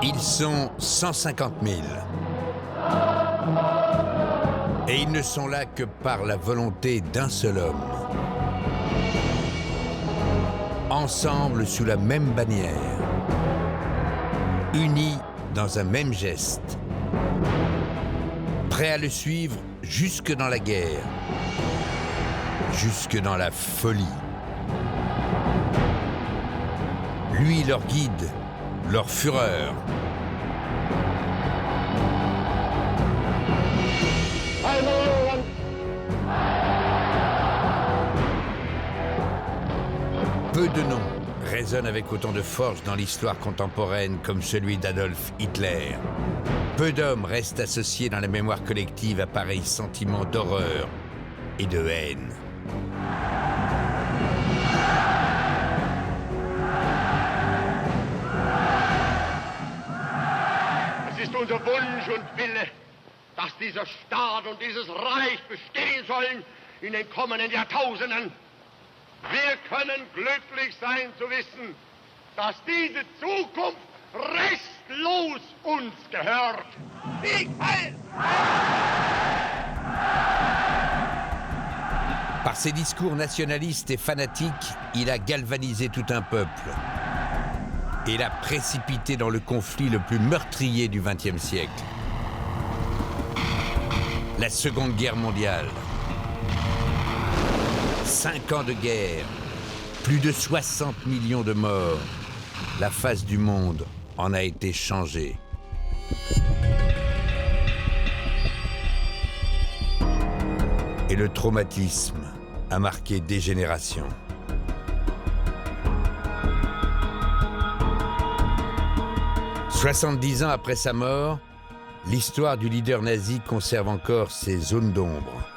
Ils sont 150 000. Et ils ne sont là que par la volonté d'un seul homme. Ensemble sous la même bannière. Unis dans un même geste. Prêts à le suivre jusque dans la guerre. Jusque dans la folie. Lui, leur guide, leur fureur. Peu de noms résonnent avec autant de force dans l'histoire contemporaine comme celui d'Adolf Hitler. Peu d'hommes restent associés dans la mémoire collective à pareils sentiments d'horreur et de haine. Es ist unser Wunsch und Wille, dass dieser Staat und dieses Reich bestehen sollen in den kommenden Jahrtausenden. Wir können glücklich sein zu wissen, dass diese Zukunft restlos uns gehört. Sieg heil! Par ses discours nationalistes et fanatiques, il a galvanisé tout un peuple et l'a précipité dans le conflit le plus meurtrier du XXe siècle. La Seconde Guerre mondiale. 5 ans de guerre, plus de 60 millions de morts. La face du monde en a été changée. Et le traumatisme a marqué des générations. « 70 ans après sa mort, l'histoire du leader nazi conserve encore ses zones d'ombre.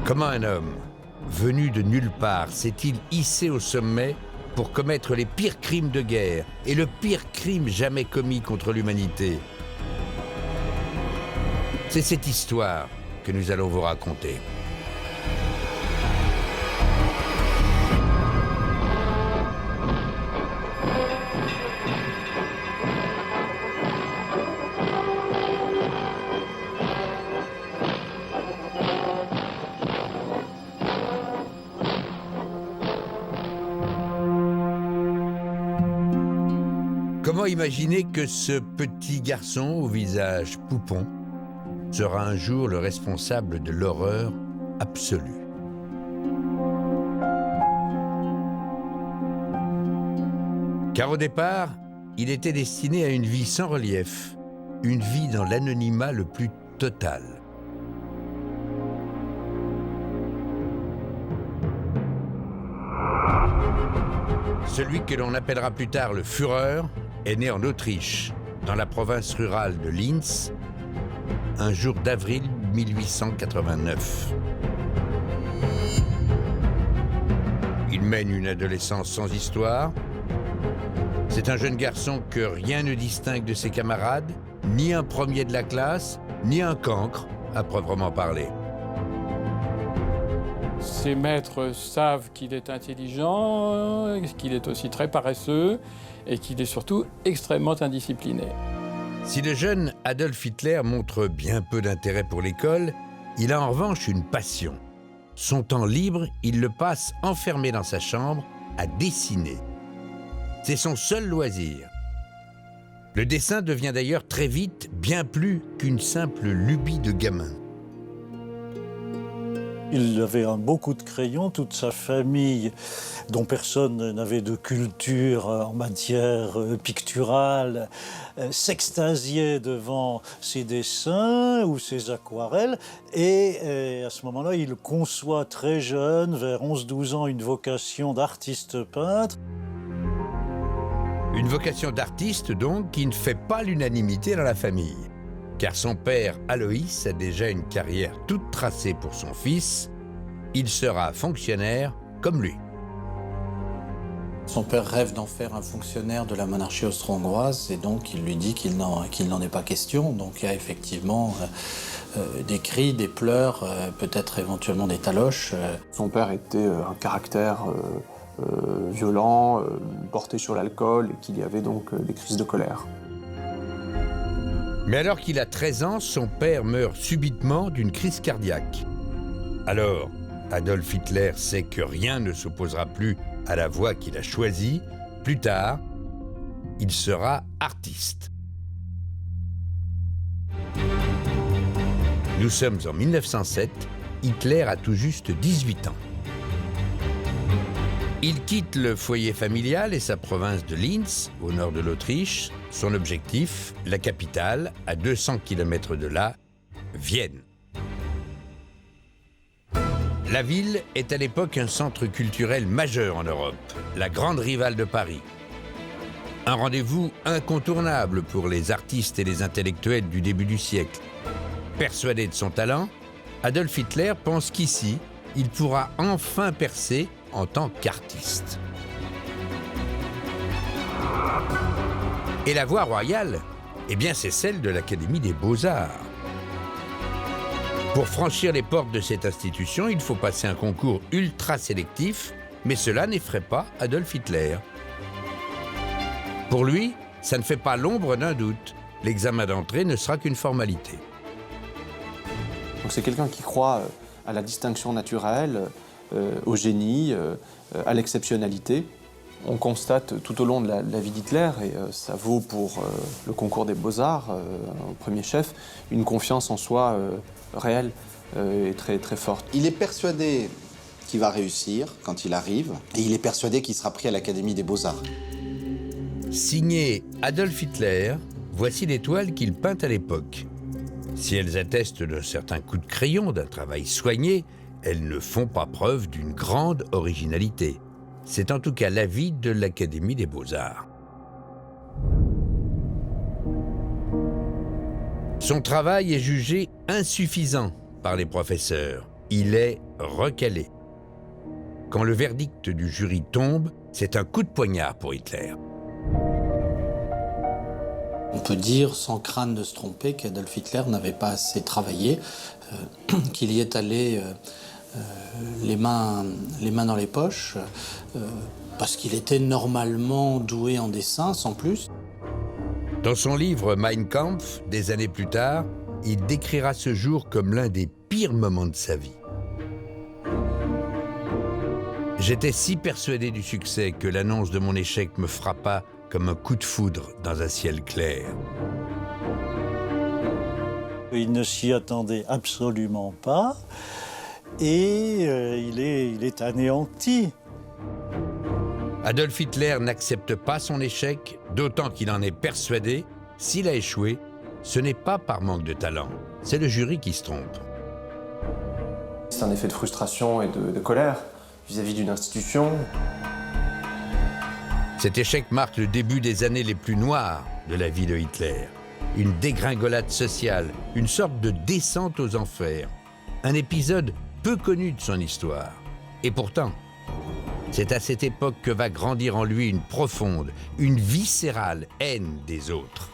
Comment un homme, venu de nulle part, s'est-il hissé au sommet pour commettre les pires crimes de guerre et le pire crime jamais commis contre l'humanité? C'est cette histoire que nous allons vous raconter. Comment imaginer que ce petit garçon au visage poupon sera un jour le responsable de l'horreur absolue? Car au départ, il était destiné à une vie sans relief, une vie dans l'anonymat le plus total. Celui que l'on appellera plus tard le Führer est né en Autriche, dans la province rurale de Linz, un jour d'avril 1889. Il mène une adolescence sans histoire. C'est un jeune garçon que rien ne distingue de ses camarades, ni un premier de la classe, ni un cancre, à proprement parler. Ses maîtres savent qu'il est intelligent, qu'il est aussi très paresseux et qu'il est surtout extrêmement indiscipliné. Si le jeune Adolf Hitler montre bien peu d'intérêt pour l'école, il a en revanche une passion. Son temps libre, il le passe enfermé dans sa chambre à dessiner. C'est son seul loisir. Le dessin devient d'ailleurs très vite bien plus qu'une simple lubie de gamin. Il avait un beau coup de crayon, toute sa famille, dont personne n'avait de culture en matière picturale, s'extasiait devant ses dessins ou ses aquarelles. Et à ce moment-là, il conçoit très jeune, vers 11-12 ans, une vocation d'artiste peintre. Une vocation d'artiste, donc, qui ne fait pas l'unanimité dans la famille. Car son père, Aloïs, a déjà une carrière toute tracée pour son fils. Il sera fonctionnaire comme lui. Son père rêve d'en faire un fonctionnaire de la monarchie austro-hongroise et donc il lui dit qu'il n'en est pas question. Donc il y a effectivement des cris, des pleurs, peut-être éventuellement des taloches. Son père était un caractère violent, porté sur l'alcool et qu'il y avait donc des crises de colère. Mais alors qu'il a 13 ans, son père meurt subitement d'une crise cardiaque. Alors, Adolf Hitler sait que rien ne s'opposera plus à la voie qu'il a choisie. Plus tard, il sera artiste. Nous sommes en 1907, Hitler a tout juste 18 ans. Il quitte le foyer familial et sa province de Linz, au nord de l'Autriche. Son objectif, la capitale, à 200 km de là, Vienne. La ville est à l'époque un centre culturel majeur en Europe, la grande rivale de Paris. Un rendez-vous incontournable pour les artistes et les intellectuels du début du siècle. Persuadé de son talent, Adolf Hitler pense qu'ici, il pourra enfin percer en tant qu'artiste. Et la voie royale, eh bien c'est celle de l'Académie des Beaux-Arts. Pour franchir les portes de cette institution, il faut passer un concours ultra sélectif, mais cela n'effraie pas Adolf Hitler. Pour lui, ça ne fait pas l'ombre d'un doute. L'examen d'entrée ne sera qu'une formalité. Donc c'est quelqu'un qui croit à la distinction naturelle, au génie, à l'exceptionnalité. On constate tout au long de la vie d'Hitler, et ça vaut pour le concours des Beaux-Arts, au premier chef, une confiance en soi réelle et très, très forte. Il est persuadé qu'il va réussir quand il arrive, et il est persuadé qu'il sera pris à l'Académie des Beaux-Arts. Signé Adolf Hitler, voici les toiles qu'il peint à l'époque. Si elles attestent d'un certain coup de crayon, d'un travail soigné, elles ne font pas preuve d'une grande originalité. C'est en tout cas l'avis de l'Académie des Beaux-Arts. Son travail est jugé insuffisant par les professeurs. Il est recalé. Quand le verdict du jury tombe, c'est un coup de poignard pour Hitler. On peut dire, sans crainte de se tromper, qu'Adolf Hitler n'avait pas assez travaillé, qu'il y est allé les mains dans les poches, parce qu'il était normalement doué en dessin, sans plus. Dans son livre Mein Kampf, des années plus tard, il décrira ce jour comme l'un des pires moments de sa vie. J'étais si persuadé du succès que l'annonce de mon échec me frappa comme un coup de foudre dans un ciel clair. Il ne s'y attendait absolument pas et il est anéanti. Adolf Hitler n'accepte pas son échec, d'autant qu'il en est persuadé, s'il a échoué, ce n'est pas par manque de talent, c'est le jury qui se trompe. C'est un effet de frustration et de colère vis-à-vis d'une institution. Cet échec marque le début des années les plus noires de la vie de Hitler. Une dégringolade sociale, une sorte de descente aux enfers. Un épisode peu connu de son histoire. Et pourtant, c'est à cette époque que va grandir en lui une profonde, une viscérale haine des autres.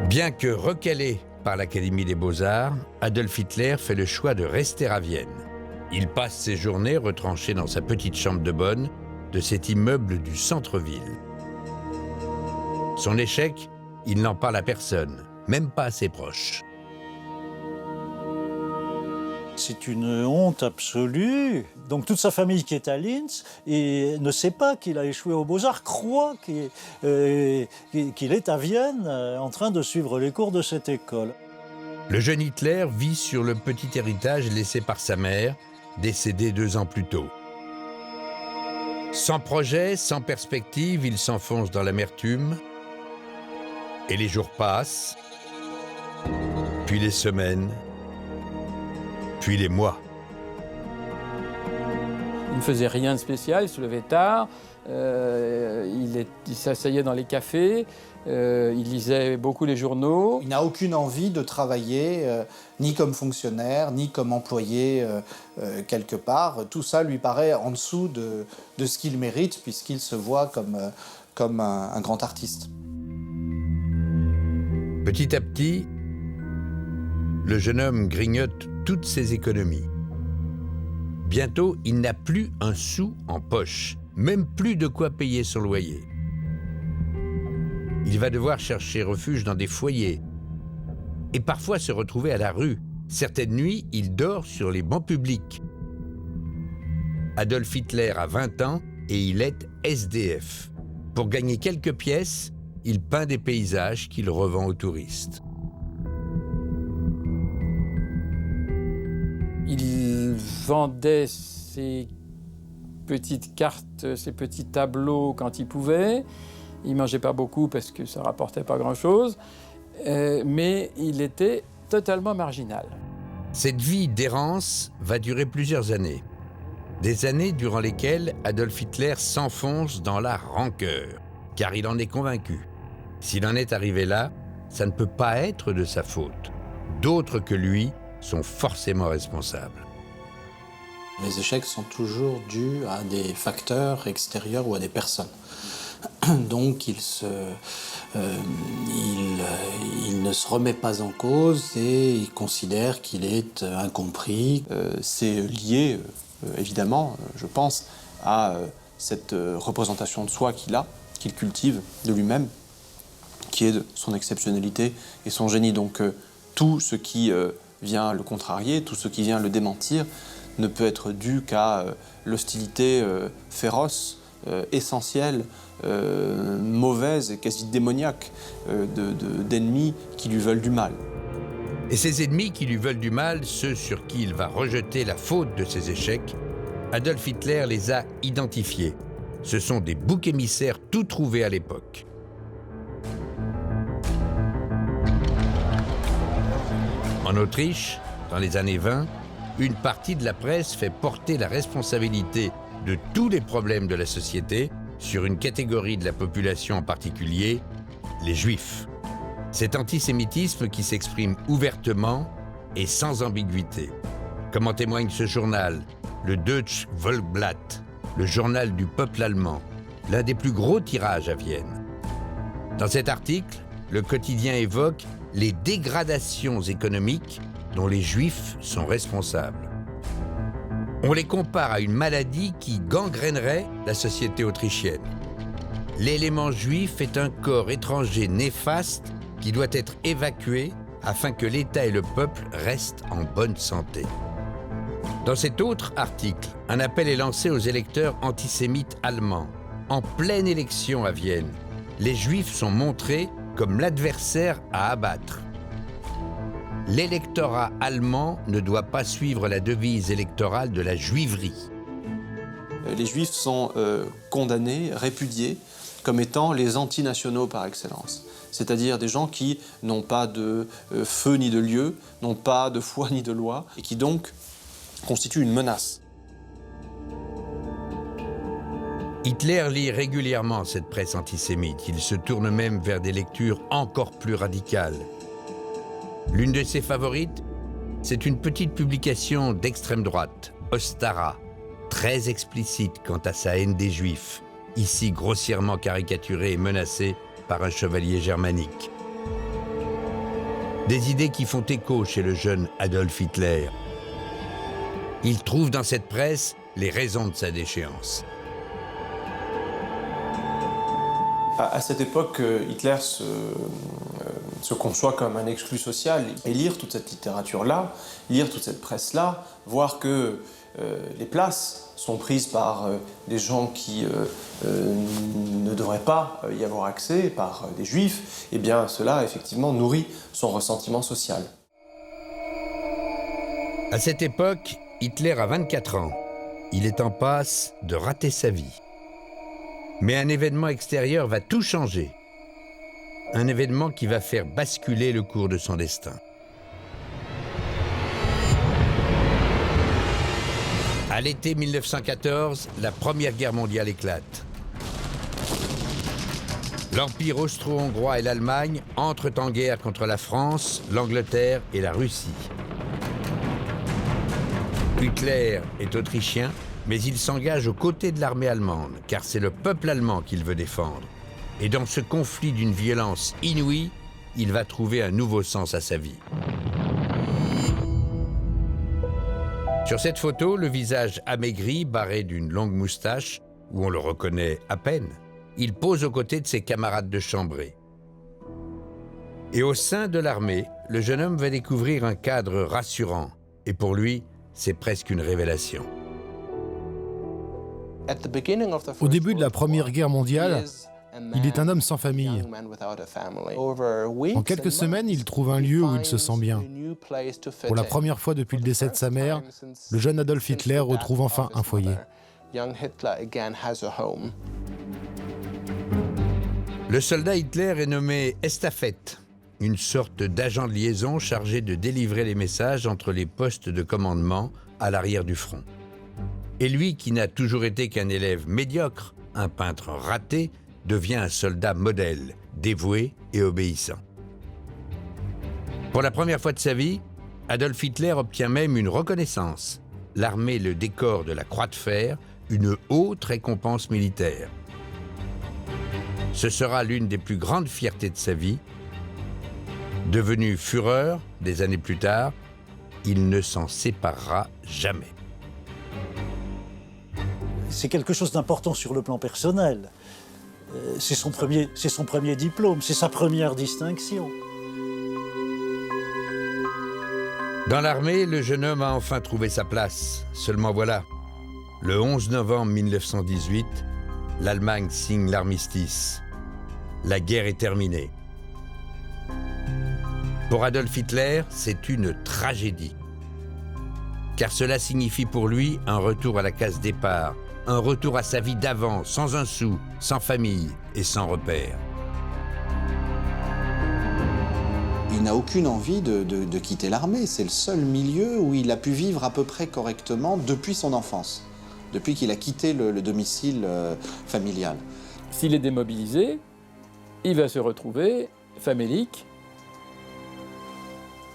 Bien que recalé par l'Académie des Beaux-Arts, Adolf Hitler fait le choix de rester à Vienne. Il passe ses journées retranché dans sa petite chambre de bonne de cet immeuble du centre-ville. Son échec, il n'en parle à personne, même pas à ses proches. C'est une honte absolue. Donc toute sa famille qui est à Linz et ne sait pas qu'il a échoué aux Beaux-Arts, croit qu'il est à Vienne en train de suivre les cours de cette école. Le jeune Hitler vit sur le petit héritage laissé par sa mère, décédée 2 ans plus tôt. Sans projet, sans perspective, il s'enfonce dans l'amertume. Et les jours passent, puis les semaines, puis les mois. Il ne faisait rien de spécial, il se levait tard, il s'asseyait dans les cafés, il lisait beaucoup les journaux. Il n'a aucune envie de travailler, ni comme fonctionnaire, ni comme employé quelque part. Tout ça lui paraît en dessous de ce qu'il mérite, puisqu'il se voit comme un grand artiste. Petit à petit, le jeune homme grignote toutes ses économies. Bientôt, il n'a plus un sou en poche, même plus de quoi payer son loyer. Il va devoir chercher refuge dans des foyers et parfois se retrouver à la rue. Certaines nuits, il dort sur les bancs publics. Adolf Hitler a 20 ans et il est SDF. Pour gagner quelques pièces, il peint des paysages qu'il revend aux touristes. Il vendait ses petites cartes, ses petits tableaux quand il pouvait. Il ne mangeait pas beaucoup parce que ça ne rapportait pas grand-chose. Mais il était totalement marginal. Cette vie d'errance va durer plusieurs années. Des années durant lesquelles Adolf Hitler s'enfonce dans la rancœur, car il en est convaincu. S'il en est arrivé là, ça ne peut pas être de sa faute. D'autres que lui sont forcément responsables. Les échecs sont toujours dus à des facteurs extérieurs ou à des personnes. Donc il ne se remet pas en cause et il considère qu'il est incompris. C'est lié, évidemment, je pense, à cette représentation de soi qu'il cultive de lui-même, qui est de son exceptionnalité et son génie. Donc tout ce qui vient le contrarier, tout ce qui vient le démentir, ne peut être dû qu'à l'hostilité féroce, essentielle, mauvaise et quasi démoniaque d'ennemis qui lui veulent du mal. Et ces ennemis qui lui veulent du mal, ceux sur qui il va rejeter la faute de ses échecs, Adolf Hitler les a identifiés. Ce sont des boucs émissaires tout trouvés à l'époque. En Autriche, dans les années 20, une partie de la presse fait porter la responsabilité de tous les problèmes de la société sur une catégorie de la population en particulier, les Juifs. Cet antisémitisme qui s'exprime ouvertement et sans ambiguïté. Comme en témoigne ce journal, le Deutsche Volksblatt, le journal du peuple allemand, l'un des plus gros tirages à Vienne. Dans cet article, le quotidien évoque les dégradations économiques dont les Juifs sont responsables. On les compare à une maladie qui gangrénerait la société autrichienne. L'élément juif est un corps étranger néfaste qui doit être évacué afin que l'État et le peuple restent en bonne santé. Dans cet autre article, un appel est lancé aux électeurs antisémites allemands. En pleine élection à Vienne, les Juifs sont montrés comme l'adversaire à abattre. L'électorat allemand ne doit pas suivre la devise électorale de la juiverie. Les Juifs sont condamnés, répudiés, comme étant les antinationaux par excellence. C'est-à-dire des gens qui n'ont pas de feu ni de lieu, n'ont pas de foi ni de loi, et qui donc constituent une menace. Hitler lit régulièrement cette presse antisémite. Il se tourne même vers des lectures encore plus radicales. L'une de ses favorites, c'est une petite publication d'extrême droite, Ostara, très explicite quant à sa haine des Juifs, ici grossièrement caricaturée et menacée par un chevalier germanique. Des idées qui font écho chez le jeune Adolf Hitler. Il trouve dans cette presse les raisons de sa déchéance. À cette époque, Hitler se conçoit comme un exclu social. Et lire toute cette littérature-là, lire toute cette presse-là, voir que les places sont prises par des gens qui ne devraient pas y avoir accès, par des Juifs, eh bien cela, effectivement, nourrit son ressentiment social. À cette époque, Hitler a 24 ans. Il est en passe de rater sa vie. Mais un événement extérieur va tout changer. Un événement qui va faire basculer le cours de son destin. À l'été 1914, la Première Guerre mondiale éclate. L'Empire austro-hongrois et l'Allemagne entrent en guerre contre la France, l'Angleterre et la Russie. Hitler est autrichien, mais il s'engage aux côtés de l'armée allemande, car c'est le peuple allemand qu'il veut défendre. Et dans ce conflit d'une violence inouïe, il va trouver un nouveau sens à sa vie. Sur cette photo, le visage amaigri, barré d'une longue moustache, où on le reconnaît à peine, il pose aux côtés de ses camarades de chambrée. Et au sein de l'armée, le jeune homme va découvrir un cadre rassurant. Et pour lui, c'est presque une révélation. Au début de la Première Guerre mondiale, il est un homme sans famille. En quelques semaines, il trouve un lieu où il se sent bien. Pour la première fois depuis le décès de sa mère, le jeune Adolf Hitler retrouve enfin un foyer. Le soldat Hitler est nommé Estafette, une sorte d'agent de liaison chargé de délivrer les messages entre les postes de commandement à l'arrière du front. Et lui, qui n'a toujours été qu'un élève médiocre, un peintre raté, devient un soldat modèle, dévoué et obéissant. Pour la première fois de sa vie, Adolf Hitler obtient même une reconnaissance. L'armée le décore de la Croix de Fer, une haute récompense militaire. Ce sera l'une des plus grandes fiertés de sa vie. Devenu Führer des années plus tard, il ne s'en séparera jamais. C'est quelque chose d'important sur le plan personnel. C'est son premier diplôme, c'est sa première distinction. Dans l'armée, le jeune homme a enfin trouvé sa place. Seulement voilà, le 11 novembre 1918, l'Allemagne signe l'armistice. La guerre est terminée. Pour Adolf Hitler, c'est une tragédie. Car cela signifie pour lui un retour à la case départ, un retour à sa vie d'avant, sans un sou, sans famille et sans repère. Il n'a aucune envie de quitter l'armée. C'est le seul milieu où il a pu vivre à peu près correctement depuis son enfance, depuis qu'il a quitté le domicile familial. S'il est démobilisé, il va se retrouver famélique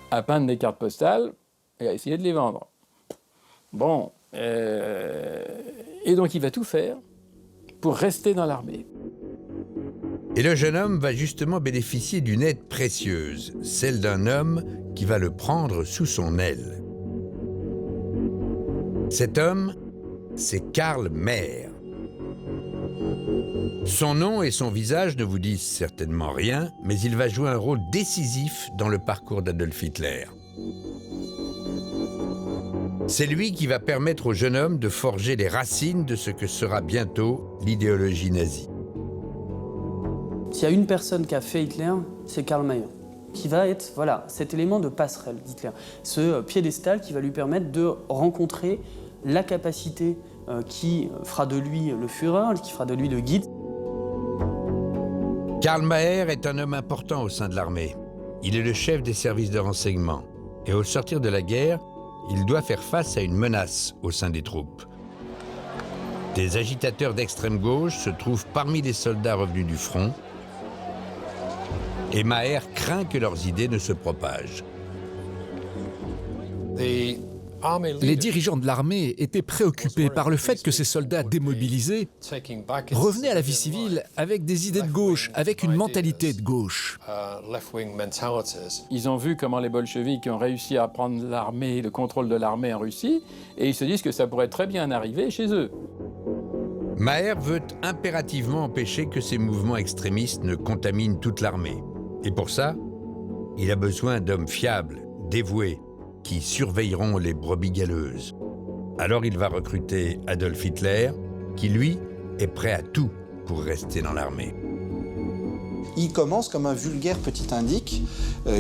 à peindre des cartes postales et à essayer de les vendre. Bon, et donc il va tout faire pour rester dans l'armée. Et le jeune homme va justement bénéficier d'une aide précieuse, celle d'un homme qui va le prendre sous son aile. Cet homme, c'est Karl Mayr. Son nom et son visage ne vous disent certainement rien, mais il va jouer un rôle décisif dans le parcours d'Adolf Hitler. C'est lui qui va permettre au jeune homme de forger les racines de ce que sera bientôt l'idéologie nazie. S'il y a une personne qui a fait Hitler, c'est Karl Mayr, qui va être cet élément de passerelle d'Hitler, ce piédestal qui va lui permettre de rencontrer la capacité qui fera de lui le Führer, qui fera de lui le guide. Karl Mayr est un homme important au sein de l'armée. Il est le chef des services de renseignement. Et au sortir de la guerre, il doit faire face à une menace au sein des troupes. Des agitateurs d'extrême gauche se trouvent parmi les soldats revenus du front. Et Mayr craint que leurs idées ne se propagent. Les dirigeants de l'armée étaient préoccupés par le fait que ces soldats démobilisés revenaient à la vie civile avec des idées de gauche, avec une mentalité de gauche. Ils ont vu comment les bolcheviks ont réussi à prendre l'armée, le contrôle de l'armée en Russie, et ils se disent que ça pourrait très bien arriver chez eux. Mayr veut impérativement empêcher que ces mouvements extrémistes ne contaminent toute l'armée. Et pour ça, il a besoin d'hommes fiables, dévoués, qui surveilleront les brebis galeuses. Alors il va recruter Adolf Hitler, qui lui est prêt à tout pour rester dans l'armée. Il commence comme un vulgaire petit indique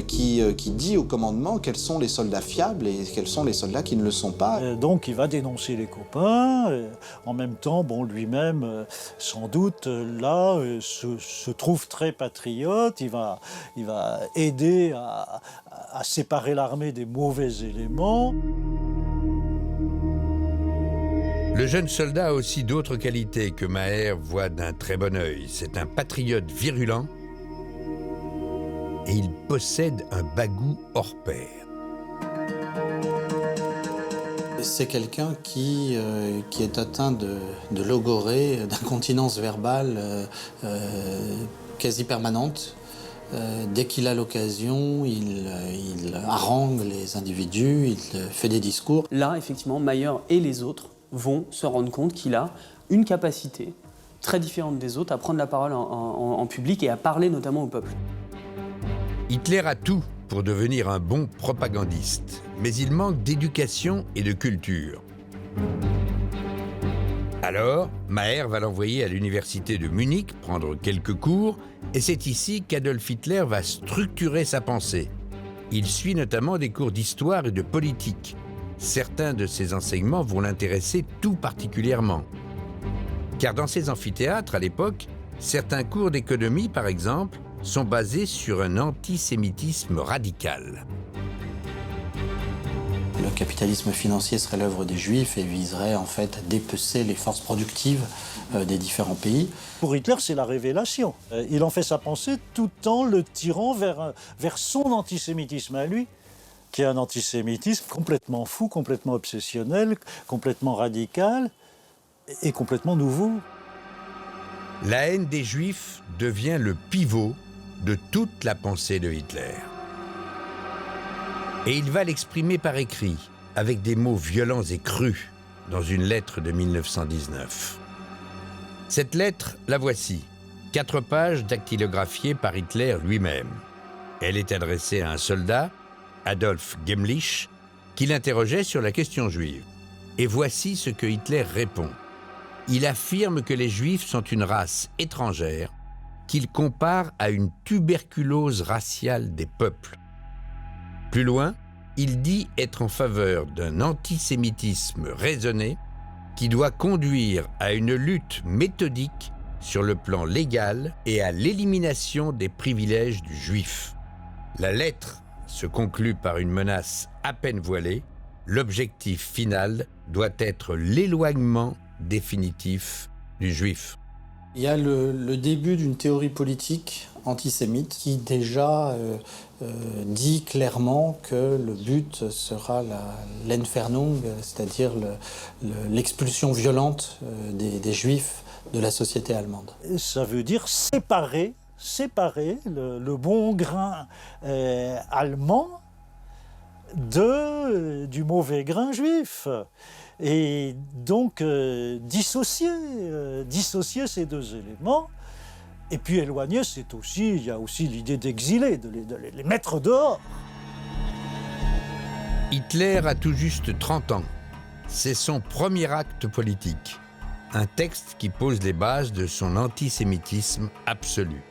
qui dit au commandement quels sont les soldats fiables et quels sont les soldats qui ne le sont pas. Donc il va dénoncer les copains. En même temps, lui-même, sans doute, là, se trouve très patriote. Il va aider à séparer l'armée des mauvais éléments. Le jeune soldat a aussi d'autres qualités que Mayr voit d'un très bon œil. C'est un patriote virulent et il possède un bagou hors pair. C'est quelqu'un qui est atteint de logorrhée, d'incontinence verbale quasi permanente. Dès qu'il a l'occasion, il harangue les individus, il fait des discours. Là, effectivement, Mayer et les autres vont se rendre compte qu'il a une capacité très différente des autres à prendre la parole en public et à parler notamment au peuple. Hitler a tout pour devenir un bon propagandiste, mais il manque d'éducation et de culture. Alors, Maher va l'envoyer à l'université de Munich prendre quelques cours, et c'est ici qu'Adolf Hitler va structurer sa pensée. Il suit notamment des cours d'histoire et de politique. Certains de ces enseignements vont l'intéresser tout particulièrement. Car dans ces amphithéâtres, à l'époque, certains cours d'économie, par exemple, sont basés sur un antisémitisme radical. Le capitalisme financier serait l'œuvre des Juifs et viserait en fait à dépecer les forces productives des différents pays. Pour Hitler, c'est la révélation. Il en fait sa pensée tout en le tirant vers son antisémitisme à lui, qui est un antisémitisme complètement fou, complètement obsessionnel, complètement radical et complètement nouveau. La haine des Juifs devient le pivot de toute la pensée de Hitler. Et il va l'exprimer par écrit, avec des mots violents et crus, dans une lettre de 1919. Cette lettre, la voici, 4 pages dactylographiées par Hitler lui-même. Elle est adressée à un soldat, Adolf Gemlich, qui l'interrogeait sur la question juive. Et voici ce que Hitler répond. Il affirme que les Juifs sont une race étrangère, qu'il compare à une tuberculose raciale des peuples. Plus loin, il dit être en faveur d'un antisémitisme raisonné qui doit conduire à une lutte méthodique sur le plan légal et à l'élimination des privilèges du juif. La lettre se conclut par une menace à peine voilée. L'objectif final doit être l'éloignement définitif du juif. Il y a le début d'une théorie politique antisémite qui déjà dit clairement que le but sera l'Entfernung, c'est-à-dire l'expulsion violente des Juifs de la société allemande. Ça veut dire séparer le bon grain allemand du mauvais grain juif. Et donc dissocier ces deux éléments. Et puis éloigner, il y a aussi l'idée d'exiler, de les mettre dehors. Hitler a tout juste 30 ans. C'est son premier acte politique. Un texte qui pose les bases de son antisémitisme absolu.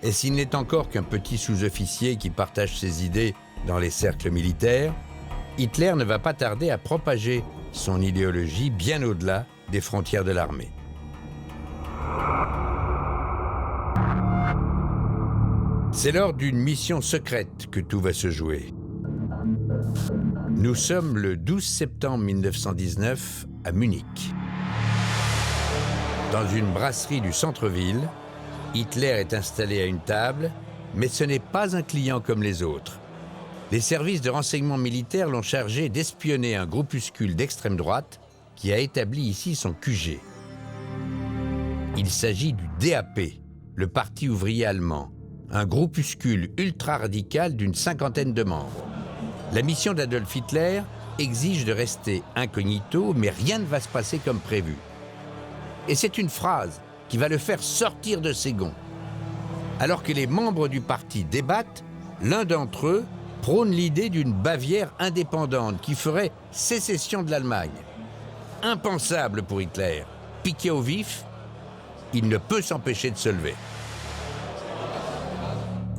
Et s'il n'est encore qu'un petit sous-officier qui partage ses idées dans les cercles militaires, Hitler ne va pas tarder à propager son idéologie bien au-delà des frontières de l'armée. C'est lors d'une mission secrète que tout va se jouer. Nous sommes le 12 septembre 1919 à Munich. Dans une brasserie du centre-ville, Hitler est installé à une table, mais ce n'est pas un client comme les autres. Les services de renseignement militaire l'ont chargé d'espionner un groupuscule d'extrême droite qui a établi ici son QG. Il s'agit du DAP, le Parti ouvrier allemand, un groupuscule ultra-radical d'une 50aine de membres. La mission d'Adolf Hitler exige de rester incognito, mais rien ne va se passer comme prévu. Et c'est une phrase qui va le faire sortir de ses gonds. Alors que les membres du parti débattent, l'un d'entre eux prône l'idée d'une Bavière indépendante qui ferait sécession de l'Allemagne. Impensable pour Hitler. Piqué au vif, il ne peut s'empêcher de se lever.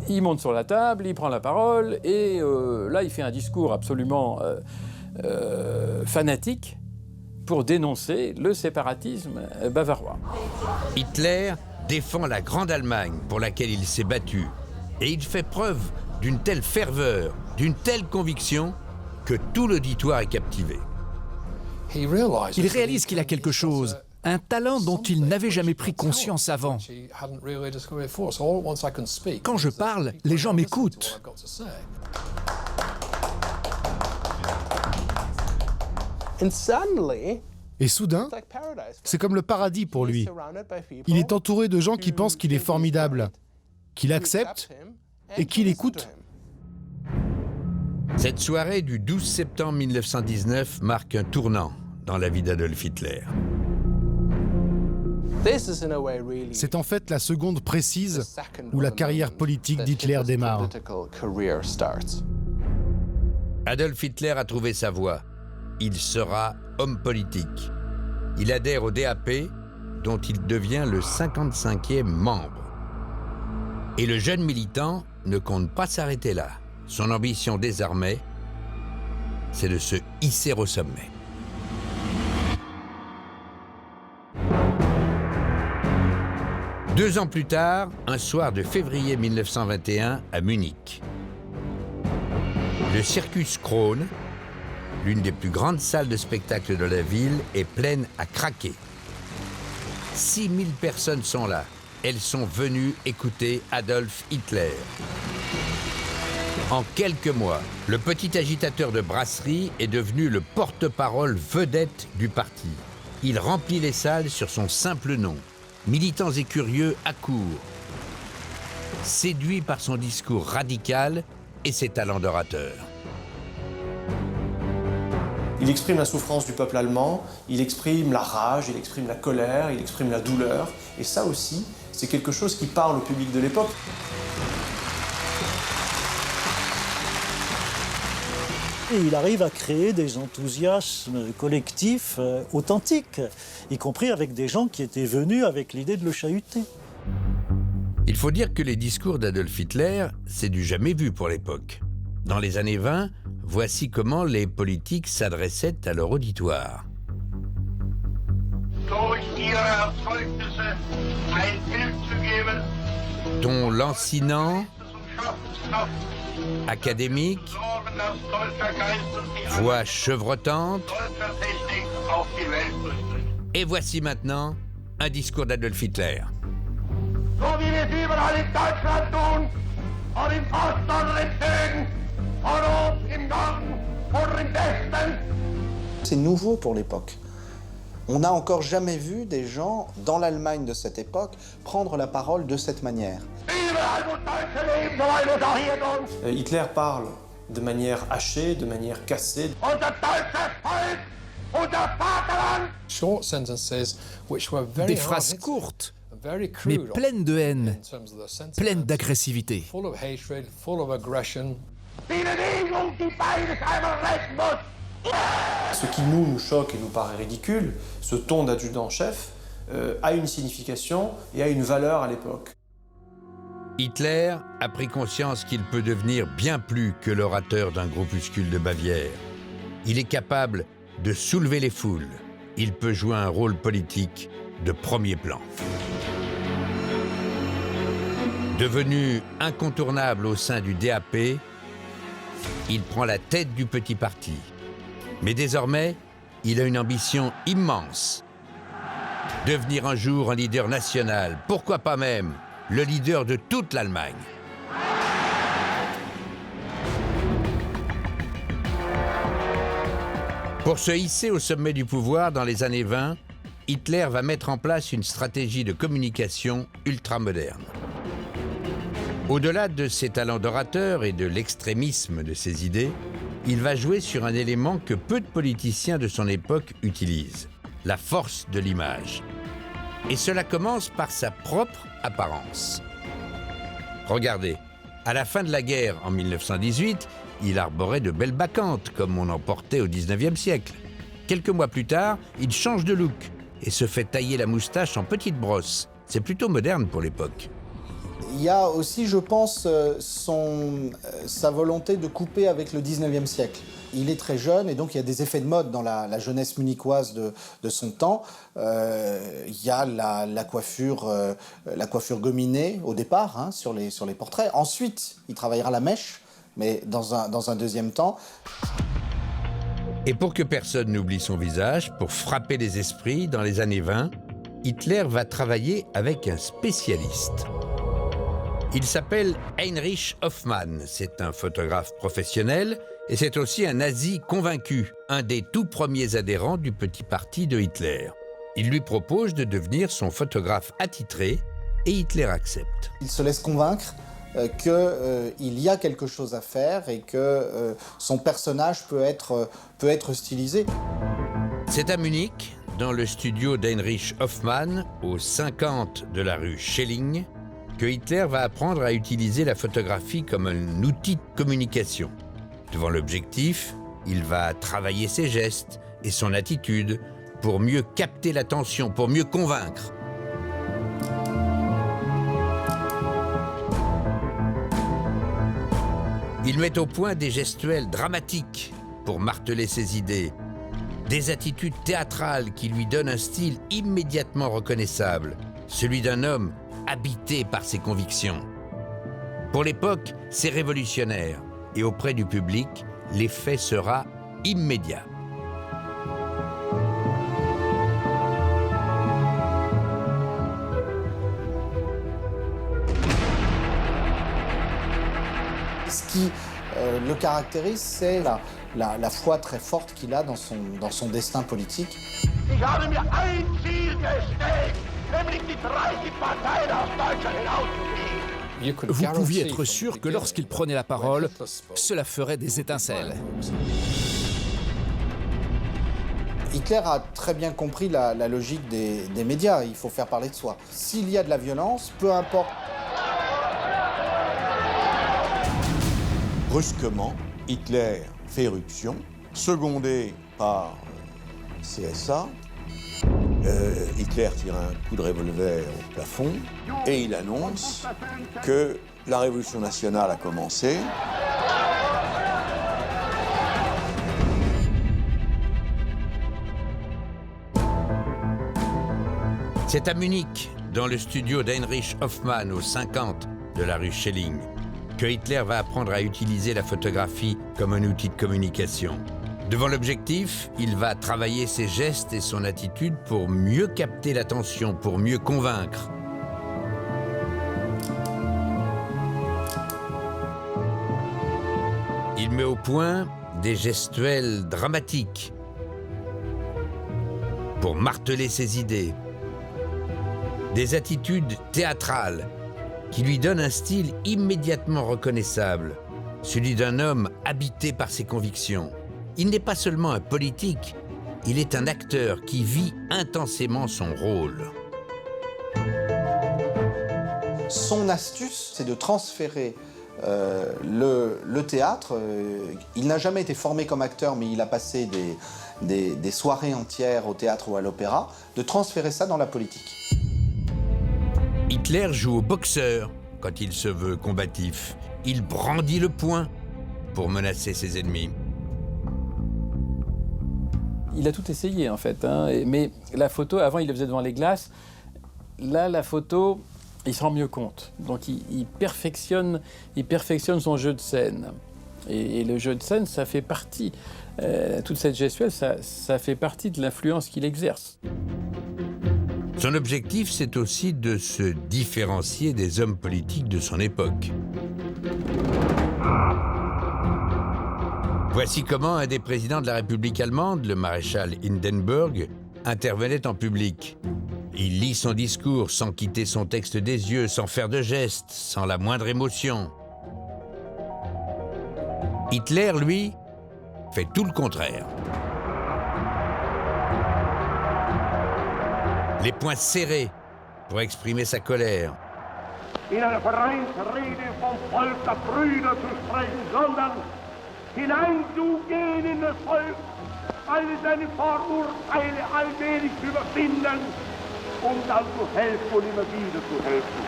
Il monte sur la table, il prend la parole et là il fait un discours absolument fanatique pour dénoncer le séparatisme bavarois. Hitler défend la Grande Allemagne pour laquelle il s'est battu et il fait preuve d'une telle ferveur, d'une telle conviction que tout l'auditoire est captivé. Il réalise qu'il a quelque chose, un talent dont il n'avait jamais pris conscience avant. Quand je parle, les gens m'écoutent. Et soudain, c'est comme le paradis pour lui. Il est entouré de gens qui pensent qu'il est formidable. qu'il accepte et qu'il écoute. Cette soirée du 12 septembre 1919 marque un tournant dans la vie d'Adolf Hitler. C'est en fait la seconde précise où la carrière politique d'Hitler démarre. Adolf Hitler a trouvé sa voie. Il sera homme politique. Il adhère au DAP, dont il devient le 55e membre. Et le jeune militant ne compte pas s'arrêter là. Son ambition désormais, c'est de se hisser au sommet. Deux ans plus tard, un soir de février 1921 à Munich. Le Circus Krone, l'une des plus grandes salles de spectacle de la ville, est pleine à craquer. 6000 personnes sont là. Elles sont venues écouter Adolf Hitler. En quelques mois, le petit agitateur de brasserie est devenu le porte-parole vedette du parti. Il remplit les salles sur son simple nom. Militants et curieux accourent, séduits par son discours radical et ses talents d'orateur. Il exprime la souffrance du peuple allemand, il exprime la rage, il exprime la colère, il exprime la douleur. Et ça aussi, c'est quelque chose qui parle au public de l'époque. Et il arrive à créer des enthousiasmes collectifs authentiques, y compris avec des gens qui étaient venus avec l'idée de le chahuter. Il faut dire que les discours d'Adolf Hitler, c'est du jamais vu pour l'époque. Dans les années 20, voici comment les politiques s'adressaient à leur auditoire. Ton lancinant, académique, voix chevrotante. Et voici maintenant un discours d'Adolf Hitler. C'est nouveau pour l'époque. On n'a encore jamais vu des gens, dans l'Allemagne de cette époque, prendre la parole de cette manière. Hitler parle de manière hachée, de manière cassée. Des phrases courtes, mais pleines de haine, pleines d'agressivité. Ce qui nous choque et nous paraît ridicule, ce ton d'adjudant-chef, a une signification et a une valeur à l'époque. Hitler a pris conscience qu'il peut devenir bien plus que l'orateur d'un groupuscule de Bavière. Il est capable de soulever les foules. Il peut jouer un rôle politique de premier plan. Devenu incontournable au sein du DAP, il prend la tête du petit parti. Mais désormais, il a une ambition immense. Devenir un jour un leader national, pourquoi pas même le leader de toute l'Allemagne. Pour se hisser au sommet du pouvoir dans les années 20, Hitler va mettre en place une stratégie de communication ultramoderne. Au-delà de ses talents d'orateur et de l'extrémisme de ses idées, il va jouer sur un élément que peu de politiciens de son époque utilisent, la force de l'image. Et cela commence par sa propre apparence. Regardez, à la fin de la guerre en 1918, il arborait de belles bacchantes, comme on en portait au XIXe siècle. Quelques mois plus tard, il change de look et se fait tailler la moustache en petite brosse. C'est plutôt moderne pour l'époque. Il y a aussi, je pense, sa volonté de couper avec le 19e siècle. Il est très jeune et donc il y a des effets de mode dans la jeunesse munichoise de son temps. Il y a la coiffure gominée au départ, hein, sur les portraits. Ensuite, il travaillera la mèche, mais dans un deuxième temps. Et pour que personne n'oublie son visage, pour frapper les esprits dans les années 20, Hitler va travailler avec un spécialiste. Il s'appelle Heinrich Hoffmann, c'est un photographe professionnel et c'est aussi un nazi convaincu, un des tout premiers adhérents du petit parti de Hitler. Il lui propose de devenir son photographe attitré et Hitler accepte. Il se laisse convaincre qu'il y a quelque chose à faire et que son personnage peut être stylisé. C'est à Munich, dans le studio d'Heinrich Hoffmann, au 50 de la rue Schelling, que Hitler va apprendre à utiliser la photographie comme un outil de communication. Devant l'objectif, il va travailler ses gestes et son attitude pour mieux capter l'attention, pour mieux convaincre. Il met au point des gestuels dramatiques pour marteler ses idées, des attitudes théâtrales qui lui donnent un style immédiatement reconnaissable, celui d'un homme habité par ses convictions. Pour l'époque, c'est révolutionnaire et auprès du public, l'effet sera immédiat. Ce qui le caractérise, c'est la foi très forte qu'il a dans son destin politique. Ich habe mir ein Ziel gesteckt, nämlich die 30 Parteien aus Deutschland hinauszukriegen. Vous pouviez être sûr que lorsqu'il prenait la parole, cela ferait des étincelles. Hitler a très bien compris la logique des médias, il faut faire parler de soi. S'il y a de la violence, peu importe. Brusquement, Hitler fait éruption, secondé par CSA. Hitler tire un coup de revolver au plafond et il annonce que la révolution nationale a commencé. C'est à Munich, dans le studio d'Heinrich Hoffmann, au 50 de la rue Schelling, que Hitler va apprendre à utiliser la photographie comme un outil de communication. Devant l'objectif, il va travailler ses gestes et son attitude pour mieux capter l'attention, pour mieux convaincre. Il met au point des gestuels dramatiques pour marteler ses idées, des attitudes théâtrales qui lui donnent un style immédiatement reconnaissable, celui d'un homme habité par ses convictions. Il n'est pas seulement un politique, il est un acteur qui vit intensément son rôle. Son astuce, c'est de transférer le théâtre. Il n'a jamais été formé comme acteur, mais il a passé des soirées entières au théâtre ou à l'opéra, de transférer ça dans la politique. Hitler joue au boxeur quand il se veut combatif. Il brandit le poing pour menacer ses ennemis. Il a tout essayé en fait, hein. Mais la photo, avant il le faisait devant les glaces. Là, la photo, il se rend mieux compte. Donc il perfectionne son jeu de scène. Et le jeu de scène, ça fait partie, toute cette gestuelle, ça fait partie de l'influence qu'il exerce. Son objectif, c'est aussi de se différencier des hommes politiques de son époque. Voici comment un des présidents de la République allemande, le maréchal Hindenburg, intervenait en public. Il lit son discours sans quitter son texte des yeux, sans faire de gestes, sans la moindre émotion. Hitler, lui, fait tout le contraire. Les poings serrés pour exprimer sa colère. In einer Vereinsrede vom Volk der Brüder zu sprechen, sondern hineinzugehen in das Volk, alle seine Vorurteile allmählich zu überwinden und dann zu helfen und immer wieder zu helfen.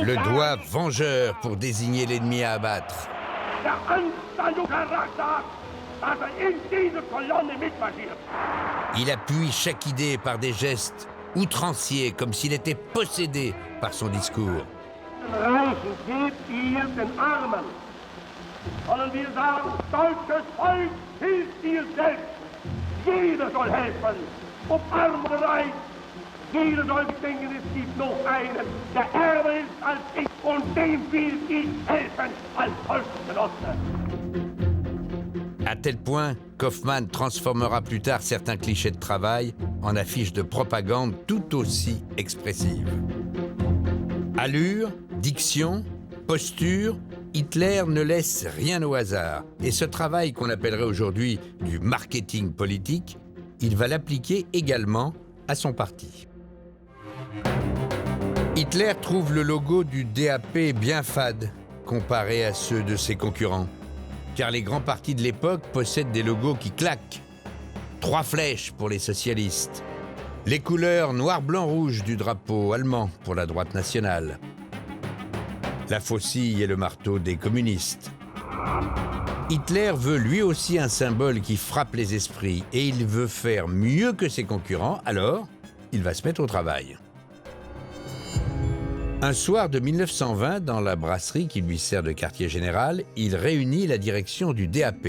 Le doigt vengeur pour désigner l'ennemi à abattre. Der Anstandungscharakter, dass in diese Kolonne mitmarschiert. Il appuie chaque idée par des gestes outranciers, comme s'il était possédé par son discours. Reichen gebt ihr den Armen, sondern wir sagen, deutsches Volk, hilft dir selbst. Jeder soll helfen, ob arm oder reich. Jeder soll denken, es gibt noch einen, der ärmer ist als ich und dem will ich helfen als Volksgenosse. À tel point qu'Hoffmann transformera plus tard certains clichés de travail en affiches de propagande tout aussi expressives. Allure, diction, posture, Hitler ne laisse rien au hasard. Et ce travail qu'on appellerait aujourd'hui du marketing politique, il va l'appliquer également à son parti. Hitler trouve le logo du DAP bien fade comparé à ceux de ses concurrents, car les grands partis de l'époque possèdent des logos qui claquent. 3 flèches pour les socialistes, les couleurs noir, blanc, rouge du drapeau allemand pour la droite nationale, la faucille et le marteau des communistes. Hitler veut lui aussi un symbole qui frappe les esprits et il veut faire mieux que ses concurrents, alors il va se mettre au travail. Un soir de 1920, dans la brasserie qui lui sert de quartier général, il réunit la direction du DAP.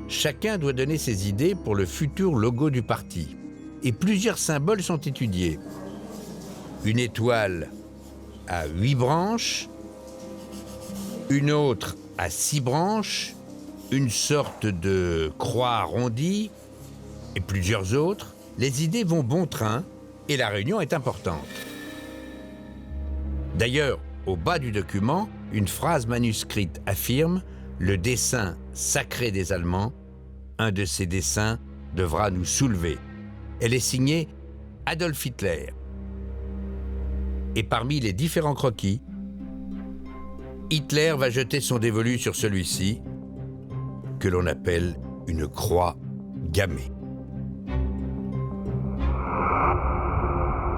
Chacun doit donner ses idées pour le futur logo du parti. Et plusieurs symboles sont étudiés. Une étoile à 8 branches, une autre à 6 branches, une sorte de croix arrondie et plusieurs autres. Les idées vont bon train et la réunion est importante. D'ailleurs, au bas du document, une phrase manuscrite affirme « Le dessein sacré des Allemands, un de ces dessins devra nous soulever ». Elle est signée Adolf Hitler. Et parmi les différents croquis, Hitler va jeter son dévolu sur celui-ci, que l'on appelle une croix gammée.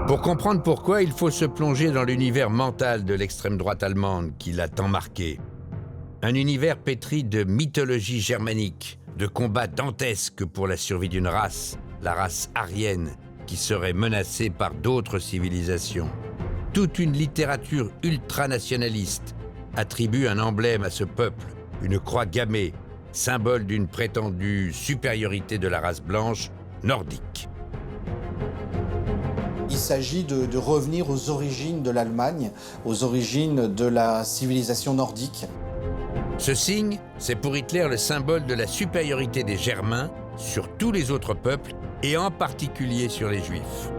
Pour comprendre pourquoi, il faut se plonger dans l'univers mental de l'extrême droite allemande qui l'a tant marqué. Un univers pétri de mythologie germanique, de combats dantesques pour la survie d'une race, la race aryenne, qui serait menacée par d'autres civilisations. Toute une littérature ultranationaliste attribue un emblème à ce peuple, une croix gammée, symbole d'une prétendue supériorité de la race blanche nordique. Il s'agit de revenir aux origines de l'Allemagne, aux origines de la civilisation nordique. Ce signe, c'est pour Hitler le symbole de la supériorité des Germains sur tous les autres peuples et en particulier sur les Juifs.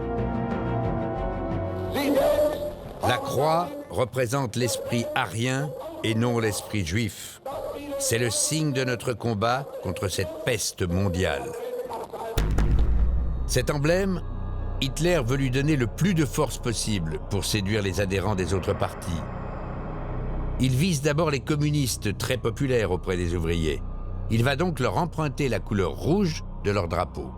La croix représente l'esprit arien et non l'esprit juif. C'est le signe de notre combat contre cette peste mondiale. Cet emblème, Hitler veut lui donner le plus de force possible pour séduire les adhérents des autres partis. Il vise d'abord les communistes très populaires auprès des ouvriers. Il va donc leur emprunter la couleur rouge de leur drapeau.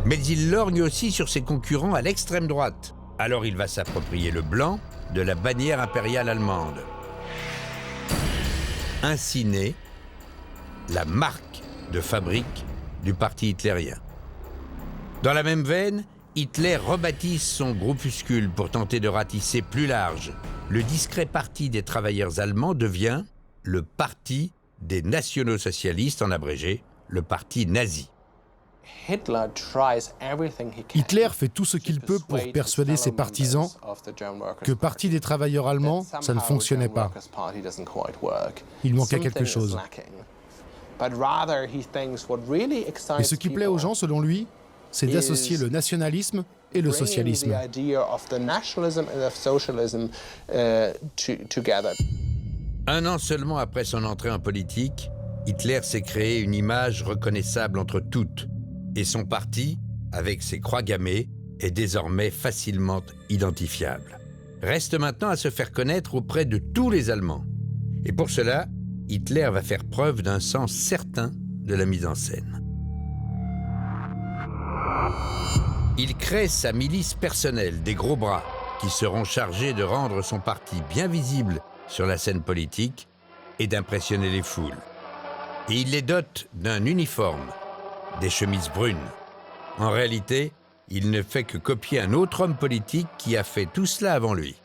Mais il lorgne aussi sur ses concurrents à l'extrême droite. Alors il va s'approprier le blanc de la bannière impériale allemande. Ainsi naît la marque de fabrique du parti hitlérien. Dans la même veine, Hitler rebaptise son groupuscule pour tenter de ratisser plus large. Le discret parti des travailleurs allemands devient le parti des nationaux-socialistes, en abrégé, le parti nazi. Hitler fait tout ce qu'il peut pour persuader ses partisans que Parti des travailleurs allemands, ça ne fonctionnait pas. Il manquait quelque chose. Et ce qui plaît aux gens, selon lui, c'est d'associer le nationalisme et le socialisme. Un an seulement après son entrée en politique, Hitler s'est créé une image reconnaissable entre toutes. Et son parti, avec ses croix gammées, est désormais facilement identifiable. Reste maintenant à se faire connaître auprès de tous les Allemands. Et pour cela, Hitler va faire preuve d'un sens certain de la mise en scène. Il crée sa milice personnelle des gros bras qui seront chargés de rendre son parti bien visible sur la scène politique et d'impressionner les foules. Et il les dote d'un uniforme, des chemises brunes. En réalité, il ne fait que copier un autre homme politique qui a fait tout cela avant lui.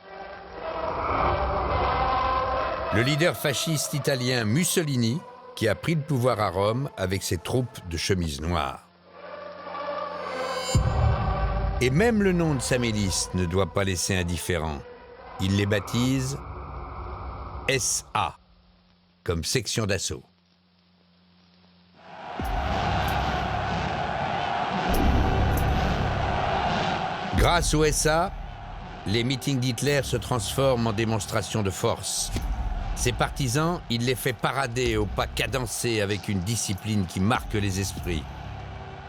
Le leader fasciste italien Mussolini, qui a pris le pouvoir à Rome avec ses troupes de chemises noires. Et même le nom de sa milice ne doit pas laisser indifférent. Il les baptise SA, comme section d'assaut. Grâce au SA, les meetings d'Hitler se transforment en démonstrations de force. Ses partisans, il les fait parader au pas cadencé avec une discipline qui marque les esprits.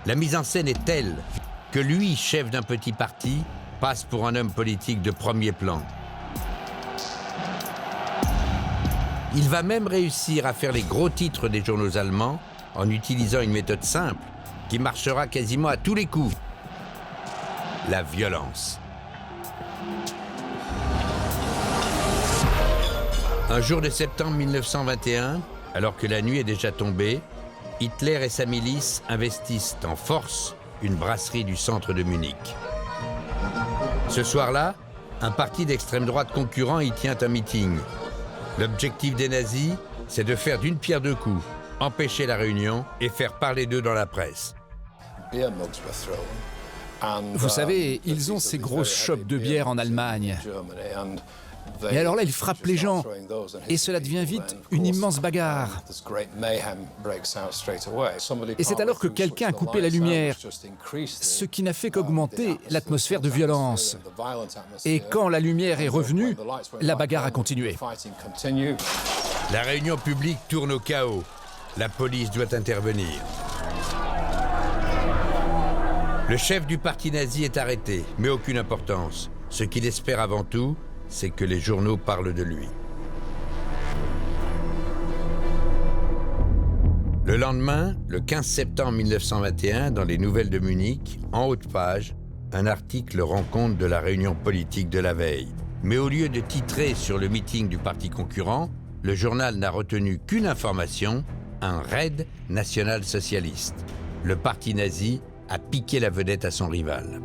La mise en scène est telle que lui, chef d'un petit parti, passe pour un homme politique de premier plan. Il va même réussir à faire les gros titres des journaux allemands en utilisant une méthode simple qui marchera quasiment à tous les coups. La violence. Un jour de septembre 1921, alors que la nuit est déjà tombée, Hitler et sa milice investissent en force une brasserie du centre de Munich. Ce soir-là, un parti d'extrême droite concurrent y tient un meeting. L'objectif des nazis, c'est de faire d'une pierre deux coups, empêcher la réunion et faire parler d'eux dans la presse. Vous savez, ils ont ces grosses chopes de bière en Allemagne. Et alors là, ils frappent les gens, et cela devient vite une immense bagarre. Et c'est alors que quelqu'un a coupé la lumière, ce qui n'a fait qu'augmenter l'atmosphère de violence. Et quand la lumière est revenue, la bagarre a continué. La réunion publique tourne au chaos. La police doit intervenir. Le chef du parti nazi est arrêté, mais aucune importance. Ce qu'il espère avant tout, c'est que les journaux parlent de lui. Le lendemain, le 15 septembre 1921, dans les Nouvelles de Munich, en haute page, un article rend compte de la réunion politique de la veille. Mais au lieu de titrer sur le meeting du parti concurrent, le journal n'a retenu qu'une information, un raid national-socialiste. Le parti nazi a piqué la vedette à son rival.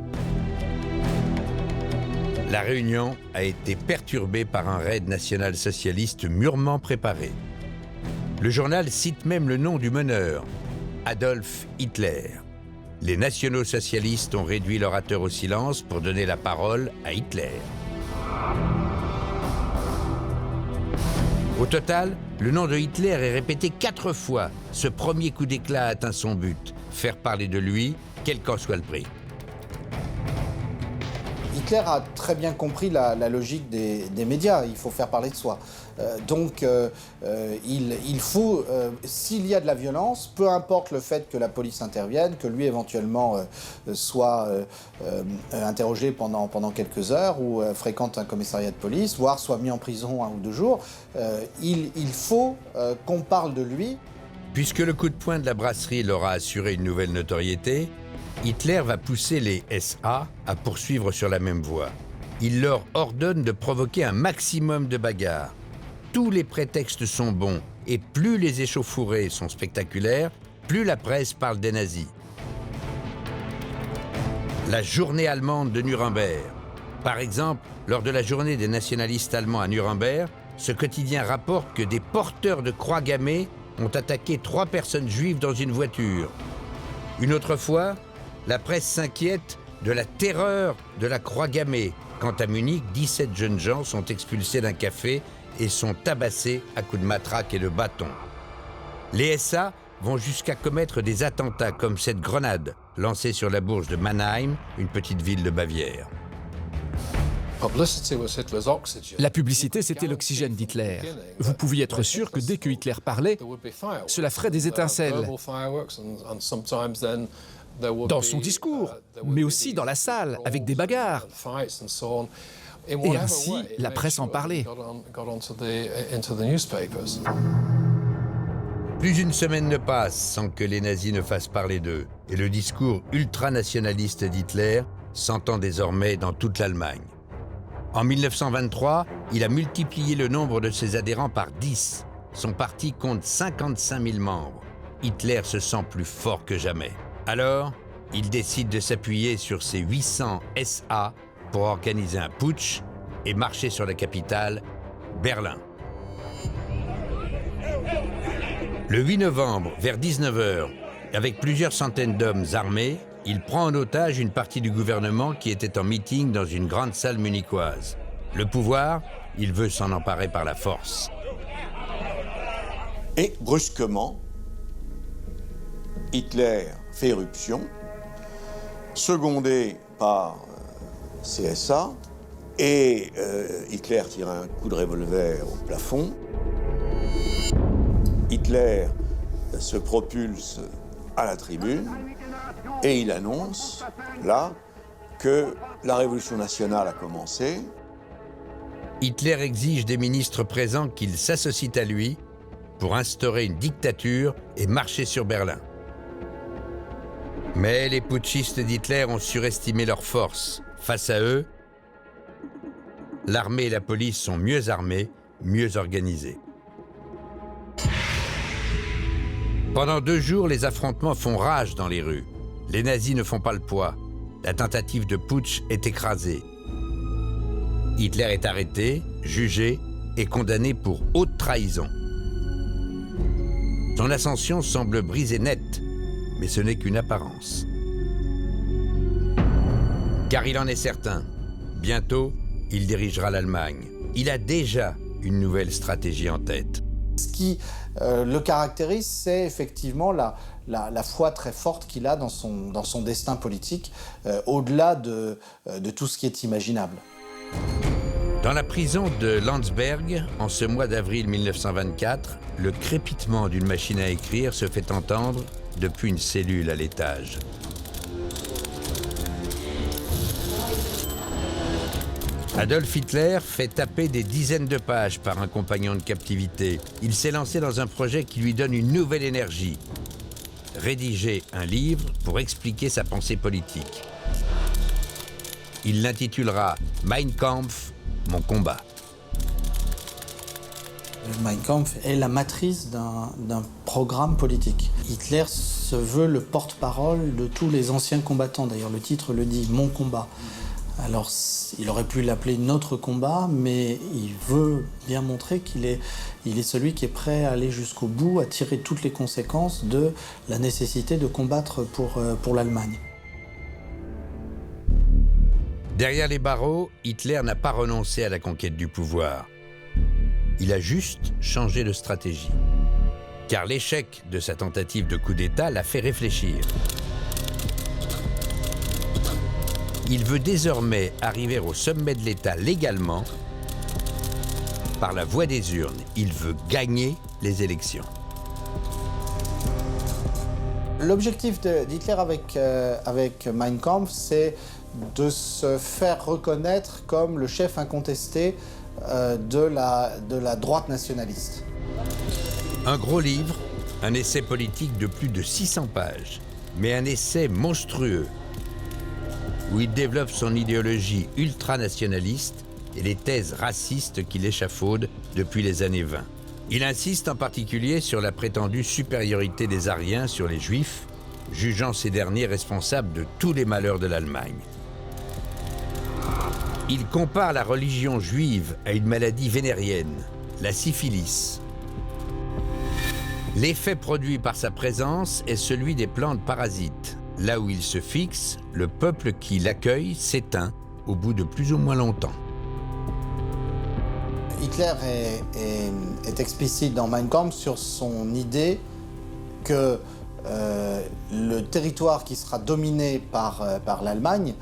La réunion a été perturbée par un raid national-socialiste mûrement préparé. Le journal cite même le nom du meneur, Adolf Hitler. Les nationaux-socialistes ont réduit l'orateur au silence pour donner la parole à Hitler. Au total, le nom de Hitler est répété 4 fois. Ce premier coup d'éclat a atteint son but, faire parler de lui, quel qu'en soit le prix. Hitler a très bien compris la logique des médias, il faut faire parler de soi. Il faut, s'il y a de la violence, peu importe le fait que la police intervienne, que lui éventuellement soit interrogé pendant quelques heures ou fréquente un commissariat de police, voire soit mis en prison 1 ou 2 jours, il faut qu'on parle de lui. Puisque le coup de poing de la brasserie leur a assuré une nouvelle notoriété, Hitler va pousser les SA à poursuivre sur la même voie. Il leur ordonne de provoquer un maximum de bagarres. Tous les prétextes sont bons, et plus les échauffourées sont spectaculaires, plus la presse parle des nazis. La journée allemande de Nuremberg. Par exemple, lors de la journée des nationalistes allemands à Nuremberg, ce quotidien rapporte que des porteurs de croix gammées ont attaqué 3 personnes juives dans une voiture. Une autre fois, la presse s'inquiète de la terreur de la croix gammée, quand à Munich, 17 jeunes gens sont expulsés d'un café et sont tabassés à coups de matraque et de bâton. Les SA vont jusqu'à commettre des attentats comme cette grenade lancée sur la bourse de Mannheim, une petite ville de Bavière. La publicité, c'était l'oxygène d'Hitler. Vous pouviez être sûr que dès que Hitler parlait, cela ferait des étincelles. Dans son discours, mais aussi dans la salle, avec des bagarres. Et ainsi, la presse en parlait. Plus d'une semaine ne passe sans que les nazis ne fassent parler d'eux, et le discours ultranationaliste d'Hitler s'entend désormais dans toute l'Allemagne. En 1923, il a multiplié le nombre de ses adhérents par 10. Son parti compte 55 000 membres. Hitler se sent plus fort que jamais. Alors, il décide de s'appuyer sur ses 800 SA pour organiser un putsch et marcher sur la capitale, Berlin. Le 8 novembre, vers 19h, avec plusieurs centaines d'hommes armés, il prend en otage une partie du gouvernement qui était en meeting dans une grande salle munichoise. Le pouvoir, il veut s'en emparer par la force. Et brusquement, Hitler fait éruption, secondé par CSA, et Hitler tire un coup de revolver au plafond. Hitler se propulse à la tribune et il annonce, là, que la révolution nationale a commencé. Hitler exige des ministres présents qu'ils s'associent à lui pour instaurer une dictature et marcher sur Berlin. Mais les putschistes d'Hitler ont surestimé leurs forces. Face à eux, l'armée et la police sont mieux armées, mieux organisées. Pendant 2 jours, les affrontements font rage dans les rues. Les nazis ne font pas le poids. La tentative de putsch est écrasée. Hitler est arrêté, jugé et condamné pour haute trahison. Son ascension semble brisée nette, mais ce n'est qu'une apparence. Car il en est certain, bientôt, il dirigera l'Allemagne. Il a déjà une nouvelle stratégie en tête. Ce qui le caractérise, c'est effectivement la foi très forte qu'il a dans son destin politique, au-delà de tout ce qui est imaginable. Dans la prison de Landsberg, en ce mois d'avril 1924, le crépitement d'une machine à écrire se fait entendre depuis une cellule à l'étage. Adolf Hitler fait taper des dizaines de pages par un compagnon de captivité. Il s'est lancé dans un projet qui lui donne une nouvelle énergie. Rédiger un livre pour expliquer sa pensée politique. Il l'intitulera « Mein Kampf, mon combat ». Mein Kampf est la matrice d'un programme politique. Hitler se veut le porte-parole de tous les anciens combattants. D'ailleurs, le titre le dit, « Mon combat ». Alors, il aurait pu l'appeler notre combat, mais il veut bien montrer qu'il est celui qui est prêt à aller jusqu'au bout, à tirer toutes les conséquences de la nécessité de combattre pour l'Allemagne. Derrière les barreaux, Hitler n'a pas renoncé à la conquête du pouvoir. Il a juste changé de stratégie. Car l'échec de sa tentative de coup d'État l'a fait réfléchir. Il veut désormais arriver au sommet de l'État légalement par la voie des urnes. Il veut gagner les élections. L'objectif d'Hitler avec Mein Kampf, c'est de se faire reconnaître comme le chef incontesté de la droite nationaliste. Un gros livre, un essai politique de plus de 600 pages, mais un essai monstrueux, où il développe son idéologie ultranationaliste et les thèses racistes qu'il échafaude depuis les années 20. Il insiste en particulier sur la prétendue supériorité des Aryens sur les Juifs, jugeant ces derniers responsables de tous les malheurs de l'Allemagne. Il compare la religion juive à une maladie vénérienne, la syphilis. L'effet produit par sa présence est celui des plantes parasites. Là où il se fixe, le peuple qui l'accueille s'éteint au bout de plus ou moins longtemps. Hitler est explicite dans Mein Kampf sur son idée que le territoire qui sera dominé par l'Allemagne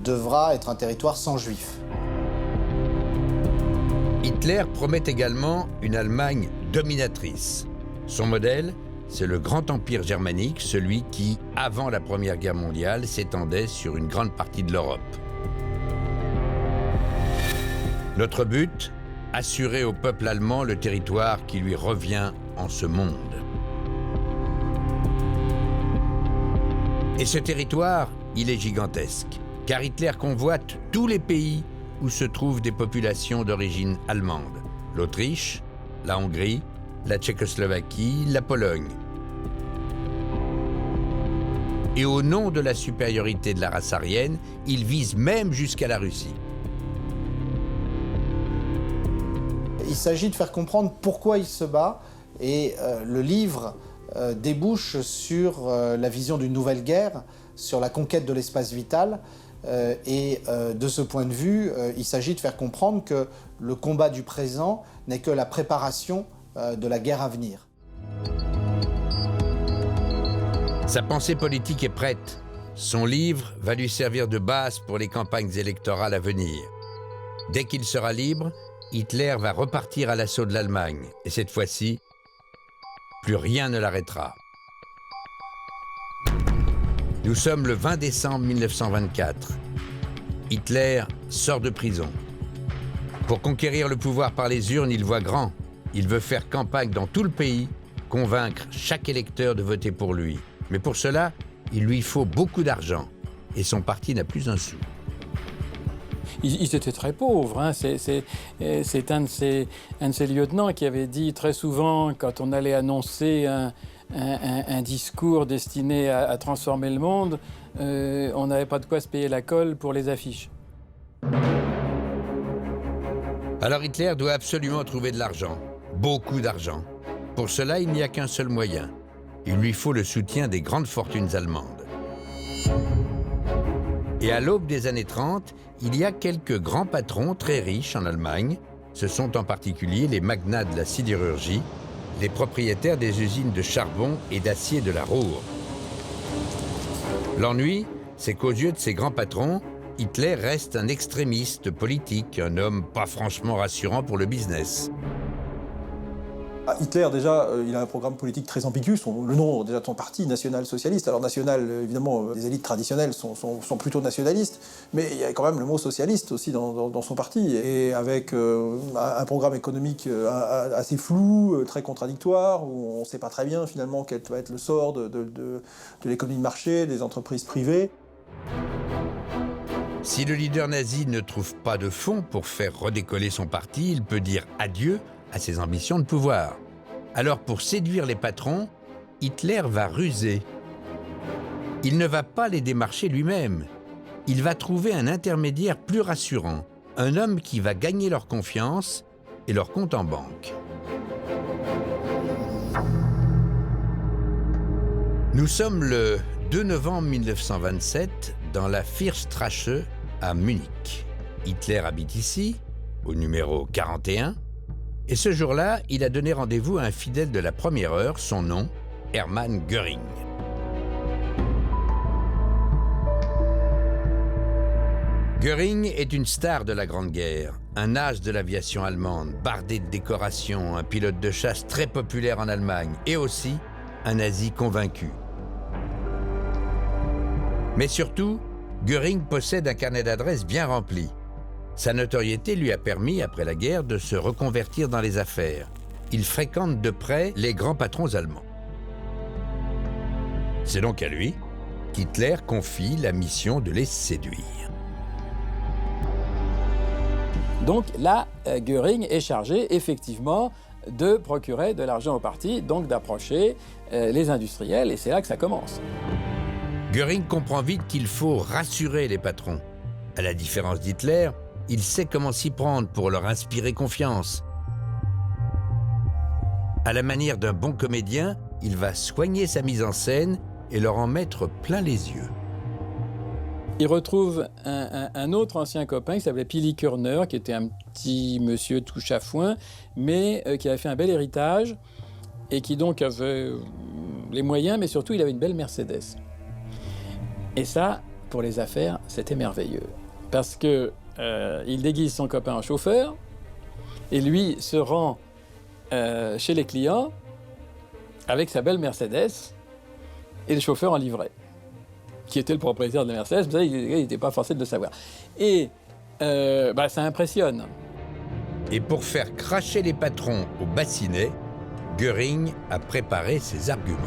devra être un territoire sans juifs. Hitler promet également une Allemagne dominatrice. Son modèle, c'est le grand empire germanique, celui qui, avant la Première Guerre mondiale, s'étendait sur une grande partie de l'Europe. Notre but, assurer au peuple allemand le territoire qui lui revient en ce monde. Et ce territoire, il est gigantesque, car Hitler convoite tous les pays où se trouvent des populations d'origine allemande. L'Autriche, la Hongrie, la Tchécoslovaquie, la Pologne. Et au nom de la supériorité de la race aryenne, il vise même jusqu'à la Russie. Il s'agit de faire comprendre pourquoi il se bat, et le livre débouche sur la vision d'une nouvelle guerre, sur la conquête de l'espace vital, et de ce point de vue, il s'agit de faire comprendre que le combat du présent n'est que la préparation de la guerre à venir. Sa pensée politique est prête. Son livre va lui servir de base pour les campagnes électorales à venir. Dès qu'il sera libre, Hitler va repartir à l'assaut de l'Allemagne. Et cette fois-ci, plus rien ne l'arrêtera. Nous sommes le 20 décembre 1924. Hitler sort de prison. Pour conquérir le pouvoir par les urnes, il voit grand. Il veut faire campagne dans tout le pays, convaincre chaque électeur de voter pour lui. Mais pour cela, il lui faut beaucoup d'argent. Et son parti n'a plus un sou. Ils étaient très pauvres. Hein. C'est un de ces lieutenants qui avait dit très souvent, quand on allait annoncer un discours destiné à transformer le monde, on n'avait pas de quoi se payer la colle pour les affiches. Alors Hitler doit absolument trouver de l'argent, beaucoup d'argent. Pour cela, il n'y a qu'un seul moyen. Il lui faut le soutien des grandes fortunes allemandes. Et à l'aube des années 30, il y a quelques grands patrons très riches en Allemagne. Ce sont en particulier les magnats de la sidérurgie, les propriétaires des usines de charbon et d'acier de la Ruhr. L'ennui, c'est qu'aux yeux de ces grands patrons, Hitler reste un extrémiste politique, un homme pas franchement rassurant pour le business. Hitler, déjà, il a un programme politique très ambigu. Le nom déjà de son parti, national-socialiste. Alors national, évidemment, les élites traditionnelles sont plutôt nationalistes, mais il y a quand même le mot socialiste aussi dans son parti, et avec un programme économique assez flou, très contradictoire, où on ne sait pas très bien finalement quel va être le sort de l'économie de marché, des entreprises privées. Si le leader nazi ne trouve pas de fonds pour faire redécoller son parti, il peut dire adieu à ses ambitions de pouvoir. Alors pour séduire les patrons, Hitler va ruser. Il ne va pas les démarcher lui-même. Il va trouver un intermédiaire plus rassurant, un homme qui va gagner leur confiance et leur compte en banque. Nous sommes le 2 novembre 1927 dans la Firstrasse à Munich. Hitler habite ici, au numéro 41. Et ce jour-là, il a donné rendez-vous à un fidèle de la première heure, son nom, Hermann Göring. Göring est une star de la Grande Guerre, un as de l'aviation allemande, bardé de décorations, un pilote de chasse très populaire en Allemagne et aussi un nazi convaincu. Mais surtout, Göring possède un carnet d'adresses bien rempli. Sa notoriété lui a permis, après la guerre, de se reconvertir dans les affaires. Il fréquente de près les grands patrons allemands. C'est donc à lui qu'Hitler confie la mission de les séduire. Donc là, Göring est chargé, effectivement, de procurer de l'argent au parti, donc d'approcher les industriels, et c'est là que ça commence. Göring comprend vite qu'il faut rassurer les patrons. À la différence d'Hitler, il sait comment s'y prendre pour leur inspirer confiance. À la manière d'un bon comédien, il va soigner sa mise en scène et leur en mettre plein les yeux. Il retrouve un autre ancien copain qui s'appelait Pili Körner, qui était un petit monsieur tout chafouin, mais qui avait fait un bel héritage et qui donc avait les moyens, mais surtout il avait une belle Mercedes. Et ça, pour les affaires, c'était merveilleux. Parce que il déguise son copain en chauffeur et lui se rend chez les clients avec sa belle Mercedes et le chauffeur en livret, qui était le propriétaire de la Mercedes, mais ça, il n'était pas forcé de le savoir. Et ça impressionne. Et pour faire cracher les patrons au bassinet, Göring a préparé ses arguments.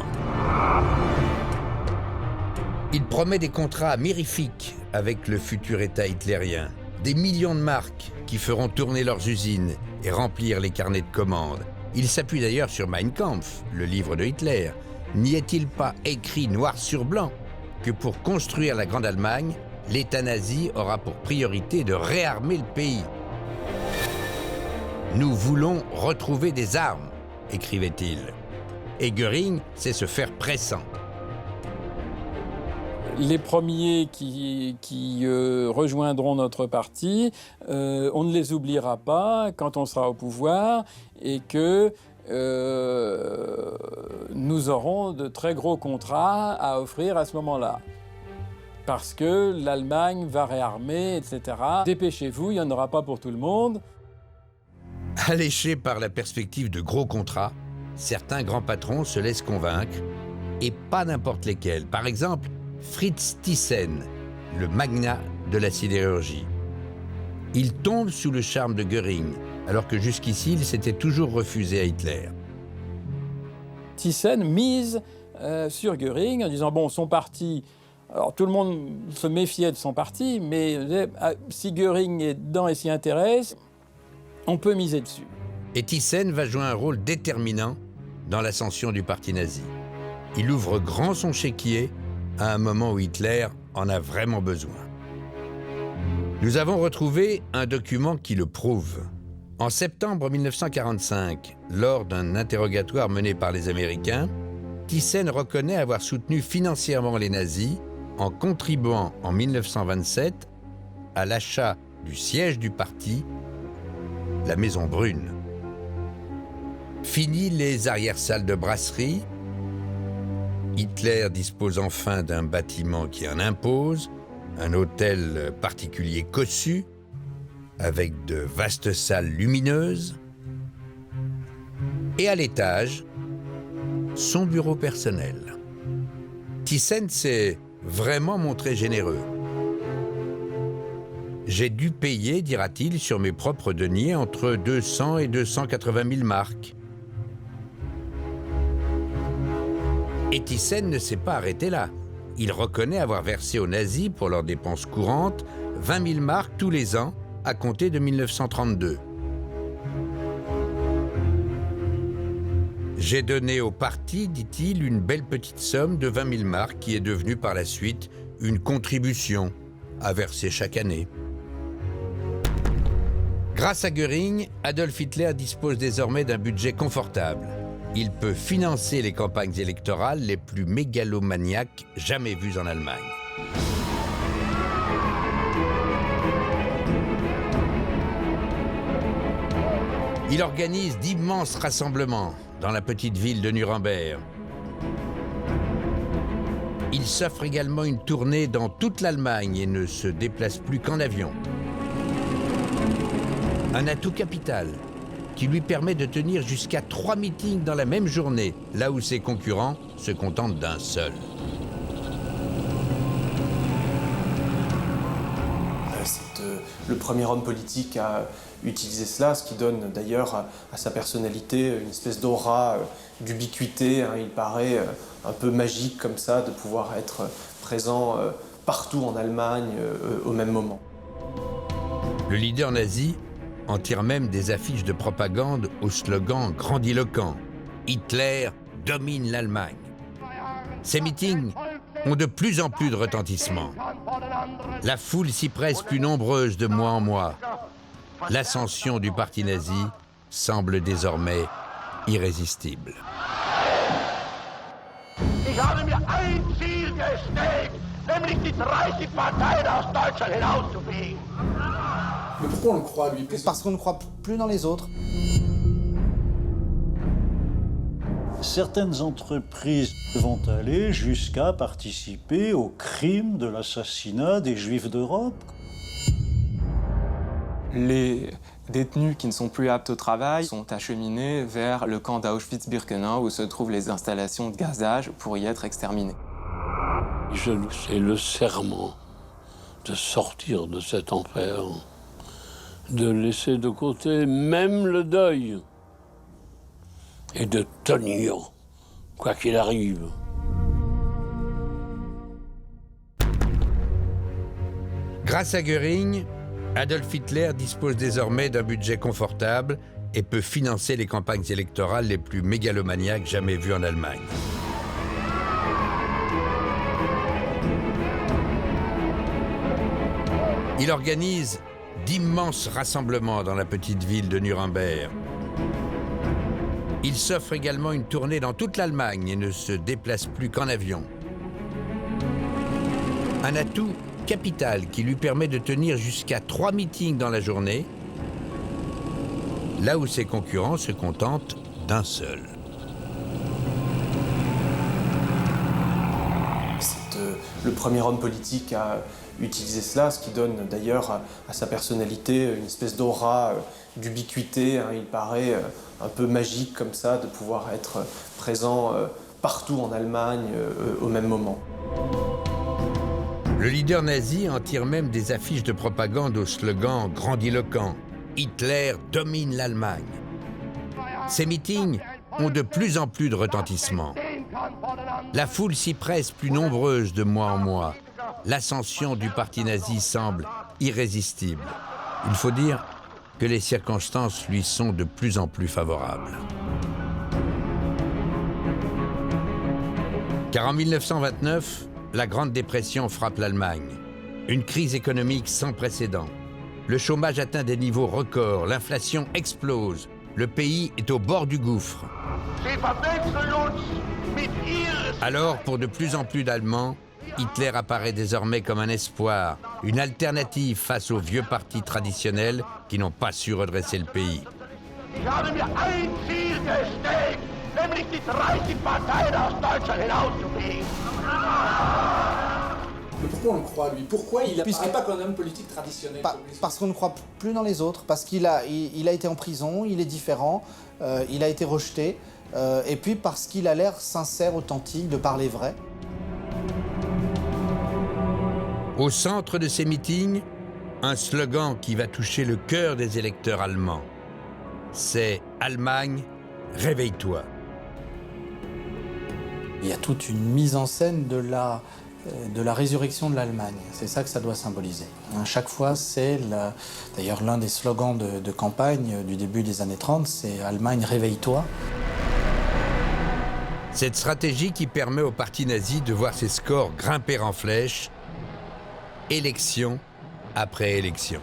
Il promet des contrats mirifiques avec le futur État hitlérien, des millions de marques qui feront tourner leurs usines et remplir les carnets de commandes. Il s'appuie d'ailleurs sur Mein Kampf, le livre de Hitler. N'y est-il pas écrit noir sur blanc que pour construire la Grande Allemagne, l'État nazi aura pour priorité de réarmer le pays? « Nous voulons retrouver des armes », écrivait-il. Et Göring sait se faire pressant. Les premiers qui rejoindront notre parti, on ne les oubliera pas quand on sera au pouvoir et que nous aurons de très gros contrats à offrir à ce moment-là. parce que l'Allemagne va réarmer, etc. Dépêchez-vous, il n'y en aura pas pour tout le monde. Alléchés par la perspective de gros contrats, certains grands patrons se laissent convaincre, et pas n'importe lesquels. Par exemple, Fritz Thyssen, le magnat de la sidérurgie. Il tombe sous le charme de Göring, alors que jusqu'ici, il s'était toujours refusé à Hitler. Thyssen mise sur Göring en disant « Bon, son parti, alors tout le monde se méfiait de son parti, mais si Göring est dedans et s'y intéresse, on peut miser dessus. » Et Thyssen va jouer un rôle déterminant dans l'ascension du parti nazi. Il ouvre grand son chéquier à un moment où Hitler en a vraiment besoin. Nous avons retrouvé un document qui le prouve. En septembre 1945, lors d'un interrogatoire mené par les Américains, Thyssen reconnaît avoir soutenu financièrement les nazis en contribuant en 1927 à l'achat du siège du parti, la Maison Brune. Fini les arrière-salles de brasserie, Hitler dispose enfin d'un bâtiment qui en impose, un hôtel particulier cossu, avec de vastes salles lumineuses, et à l'étage, son bureau personnel. Thyssen s'est vraiment montré généreux. J'ai dû payer, dira-t-il, sur mes propres deniers entre 200 et 280 000 marks. Et Thyssen ne s'est pas arrêté là. Il reconnaît avoir versé aux nazis, pour leurs dépenses courantes, 20 000 marks tous les ans, à compter de 1932. J'ai donné au parti, dit-il, une belle petite somme de 20 000 marks qui est devenue par la suite une contribution à verser chaque année. Grâce à Göring, Adolf Hitler dispose désormais d'un budget confortable. Il peut financer les campagnes électorales les plus mégalomaniaques jamais vues en Allemagne. Il organise d'immenses rassemblements dans la petite ville de Nuremberg. Il s'offre également une tournée dans toute l'Allemagne et ne se déplace plus qu'en avion. Un atout capital qui lui permet de tenir jusqu'à 3 meetings dans la même journée, là où ses concurrents se contentent d'un seul. C'est le premier homme politique à utiliser cela, ce qui donne d'ailleurs à sa personnalité une espèce d'aura d'ubiquité. Il paraît un peu magique comme ça de pouvoir être présent partout en Allemagne au même moment. Le leader nazi en tire même des affiches de propagande au slogan grandiloquent « Hitler domine l'Allemagne ». Ces meetings ont de plus en plus de retentissement. La foule s'y presse plus nombreuse de mois en mois. L'ascension du parti nazi semble désormais irrésistible. Ich habe mir ein Ziel gesteckt, nämlich die 30 Parteien aus Deutschland hinauszufegen. Mais pourquoi on le croit, lui? Parce qu'on ne croit plus dans les autres. Certaines entreprises vont aller jusqu'à participer au crime de l'assassinat des Juifs d'Europe. Les détenus qui ne sont plus aptes au travail sont acheminés vers le camp d'Auschwitz-Birkenau où se trouvent les installations de gazage pour y être exterminés. Je fais le serment de sortir de cet enfer, de laisser de côté même le deuil et de tenir, quoi qu'il arrive. Grâce à Göring, Adolf Hitler dispose désormais d'un budget confortable et peut financer les campagnes électorales les plus mégalomaniaques jamais vues en Allemagne. Il organise d'immenses rassemblements dans la petite ville de Nuremberg. Il s'offre également une tournée dans toute l'Allemagne et ne se déplace plus qu'en avion. Un atout capital qui lui permet de tenir jusqu'à 3 meetings dans la journée, là où ses concurrents se contentent d'un seul. C'est le premier homme politique à utiliser cela, ce qui donne d'ailleurs à sa personnalité une espèce d'aura d'ubiquité. Il paraît un peu magique comme ça de pouvoir être présent partout en Allemagne au même moment. Le leader nazi en tire même des affiches de propagande au slogan grandiloquent « Hitler domine l'Allemagne ». Ces meetings ont de plus en plus de retentissement. La foule s'y presse plus nombreuse de mois en mois. L'ascension du parti nazi semble irrésistible. Il faut dire que les circonstances lui sont de plus en plus favorables. Car en 1929, la Grande Dépression frappe l'Allemagne. Une crise économique sans précédent. Le chômage atteint des niveaux records, l'inflation explose. Le pays est au bord du gouffre. Alors, pour de plus en plus d'Allemands, Hitler apparaît désormais comme un espoir, une alternative face aux vieux partis traditionnels qui n'ont pas su redresser le pays. Mais pourquoi on le croit, lui? Pourquoi il n'apparaît pas comme un homme politique traditionnel? Parce qu'on ne croit plus dans les autres, parce qu'il a été en prison, il est différent, il a été rejeté, et puis parce qu'il a l'air sincère, authentique, de parler vrai. Au centre de ces meetings, un slogan qui va toucher le cœur des électeurs allemands. C'est « Allemagne, réveille-toi ». Il y a toute une mise en scène de la résurrection de l'Allemagne. C'est ça que ça doit symboliser. À chaque fois, c'est d'ailleurs l'un des slogans de campagne du début des années 30, c'est « Allemagne, réveille-toi ». Cette stratégie qui permet au parti nazi de voir ses scores grimper en flèche, élection après élection.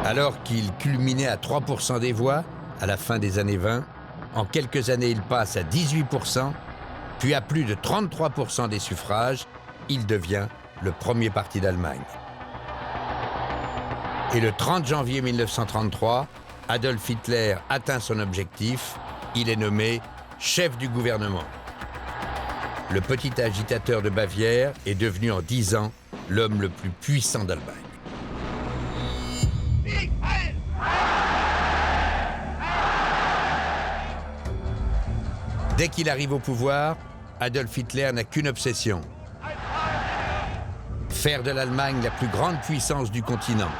Alors qu'il culminait à 3% des voix à la fin des années 20, en quelques années, il passe à 18%, puis à plus de 33% des suffrages, il devient le premier parti d'Allemagne. Et le 30 janvier 1933, Adolf Hitler atteint son objectif, il est nommé chef du gouvernement. Le petit agitateur de Bavière est devenu en 10 ans l'homme le plus puissant d'Allemagne. Dès qu'il arrive au pouvoir, Adolf Hitler n'a qu'une obsession. Faire de l'Allemagne la plus grande puissance du continent.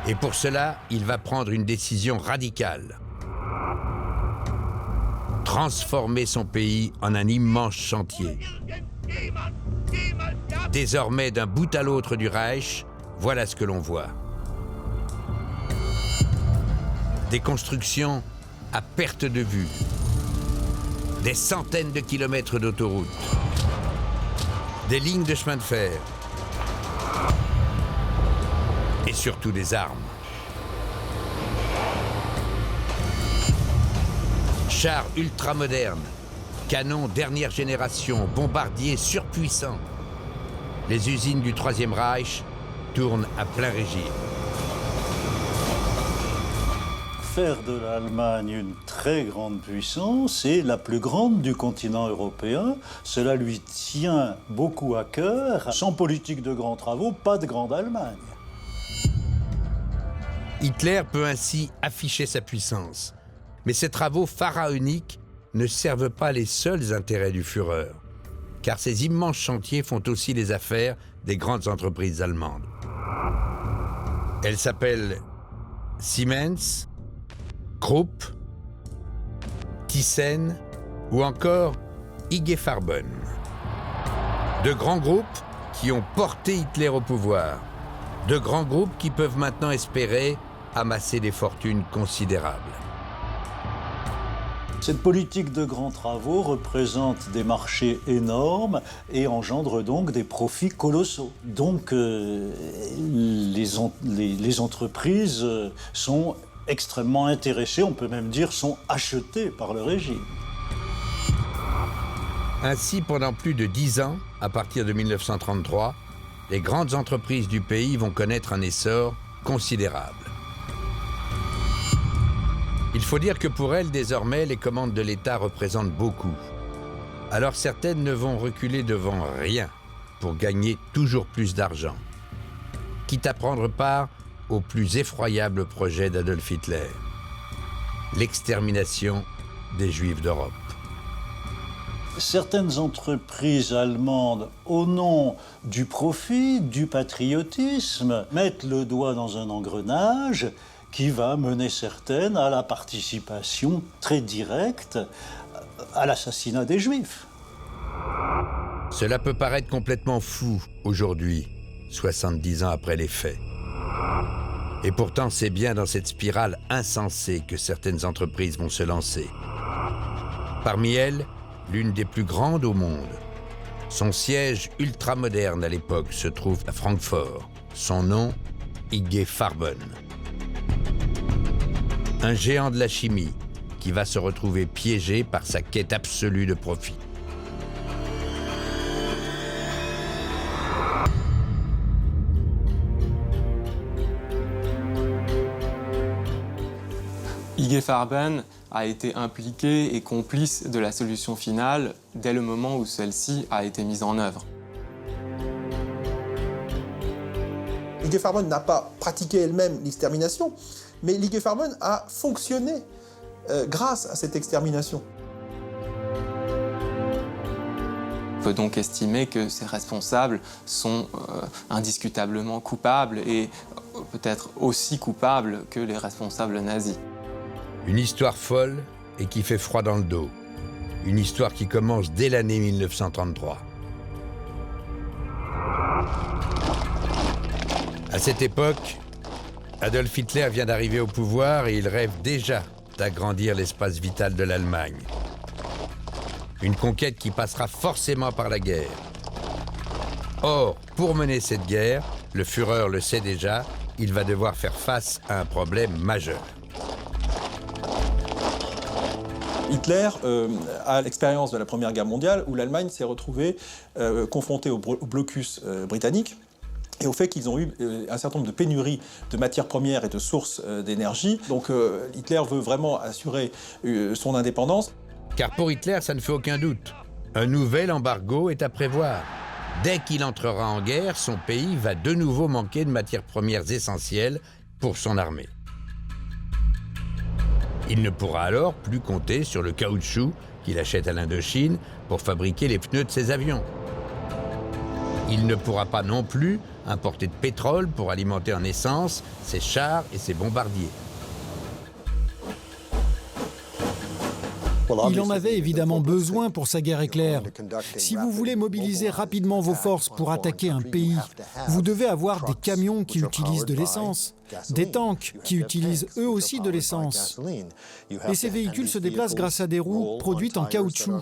Et pour cela, il va prendre une décision radicale. Transformer son pays en un immense chantier. Désormais, d'un bout à l'autre du Reich, voilà ce que l'on voit. Des constructions à perte de vue. Des centaines de kilomètres d'autoroutes. Des lignes de chemin de fer. Et surtout des armes. Chars ultramodernes, canons dernière génération, bombardiers surpuissants. Les usines du Troisième Reich tournent à plein régime. Faire de l'Allemagne une très grande puissance et la plus grande du continent européen, cela lui tient beaucoup à cœur. Sans politique de grands travaux, pas de grande Allemagne. Hitler peut ainsi afficher sa puissance. Mais ces travaux pharaoniques ne servent pas les seuls intérêts du Führer, car ces immenses chantiers font aussi les affaires des grandes entreprises allemandes. Elles s'appellent Siemens, Krupp, Thyssen ou encore IG Farben. De grands groupes qui ont porté Hitler au pouvoir. De grands groupes qui peuvent maintenant espérer amasser des fortunes considérables. Cette politique de grands travaux représente des marchés énormes et engendre donc des profits colossaux. Donc les entreprises sont extrêmement intéressées, on peut même dire sont achetées par le régime. Ainsi, pendant plus de 10 ans, à partir de 1933, les grandes entreprises du pays vont connaître un essor considérable. Il faut dire que pour elles, désormais, les commandes de l'État représentent beaucoup. Alors certaines ne vont reculer devant rien pour gagner toujours plus d'argent, quitte à prendre part au plus effroyable projet d'Adolf Hitler, l'extermination des Juifs d'Europe. Certaines entreprises allemandes, au nom du profit, du patriotisme, mettent le doigt dans un engrenage qui va mener certaines à la participation très directe à l'assassinat des Juifs. Cela peut paraître complètement fou aujourd'hui, 70 ans après les faits. Et pourtant, c'est bien dans cette spirale insensée que certaines entreprises vont se lancer. Parmi elles, l'une des plus grandes au monde. Son siège ultramoderne à l'époque se trouve à Francfort. Son nom, IG Farben. Un géant de la chimie qui va se retrouver piégé par sa quête absolue de profit. IG Farben a été impliqué et complice de la solution finale dès le moment où celle-ci a été mise en œuvre. IG Farben n'a pas pratiqué elle-même l'extermination, mais l'IG Farben a fonctionné grâce à cette extermination. On peut donc estimer que ces responsables sont indiscutablement coupables et peut-être aussi coupables que les responsables nazis. Une histoire folle et qui fait froid dans le dos. Une histoire qui commence dès l'année 1933. À cette époque, Adolf Hitler vient d'arriver au pouvoir et il rêve déjà d'agrandir l'espace vital de l'Allemagne. Une conquête qui passera forcément par la guerre. Or, pour mener cette guerre, le Führer le sait déjà, il va devoir faire face à un problème majeur. Hitler a l'expérience de la Première Guerre mondiale où l'Allemagne s'est retrouvée confrontée au blocus britannique et au fait qu'ils ont eu un certain nombre de pénuries de matières premières et de sources d'énergie. Donc Hitler veut vraiment assurer son indépendance. Car pour Hitler, ça ne fait aucun doute. Un nouvel embargo est à prévoir. Dès qu'il entrera en guerre, son pays va de nouveau manquer de matières premières essentielles pour son armée. Il ne pourra alors plus compter sur le caoutchouc qu'il achète à l'Indochine pour fabriquer les pneus de ses avions. Il ne pourra pas non plus importer de pétrole pour alimenter en essence ses chars et ses bombardiers. Il en avait évidemment besoin pour sa guerre éclair. Si vous voulez mobiliser rapidement vos forces pour attaquer un pays, vous devez avoir des camions qui utilisent de l'essence, des tanks qui utilisent eux aussi de l'essence. Et ces véhicules se déplacent grâce à des roues produites en caoutchouc.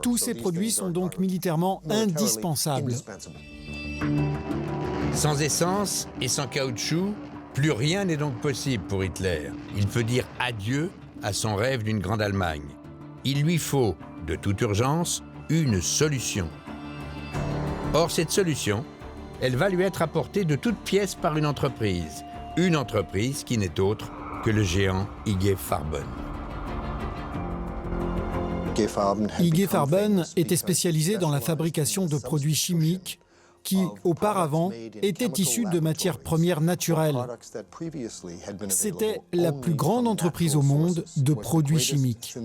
Tous ces produits sont donc militairement indispensables. Sans essence et sans caoutchouc, plus rien n'est donc possible pour Hitler. Il peut dire adieu à son rêve d'une grande Allemagne. Il lui faut, de toute urgence, une solution. Or, cette solution, elle va lui être apportée de toutes pièces par une entreprise qui n'est autre que le géant IG Farben. IG Farben était spécialisé dans la fabrication de produits chimiques qui, auparavant, étaient issus de matières premières naturelles. C'était la plus grande entreprise au monde de produits chimiques.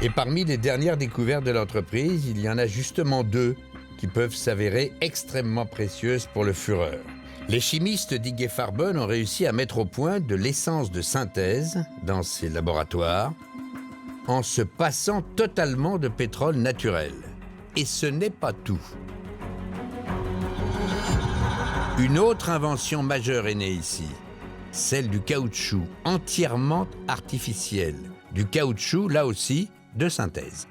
Et parmi les dernières découvertes de l'entreprise, il y en a justement deux qui peuvent s'avérer extrêmement précieuses pour le Führer. Les chimistes d'IG Farben ont réussi à mettre au point de l'essence de synthèse dans ces laboratoires en se passant totalement de pétrole naturel. Et ce n'est pas tout. Une autre invention majeure est née ici, celle du caoutchouc, entièrement artificiel. Du caoutchouc, là aussi, de synthèse.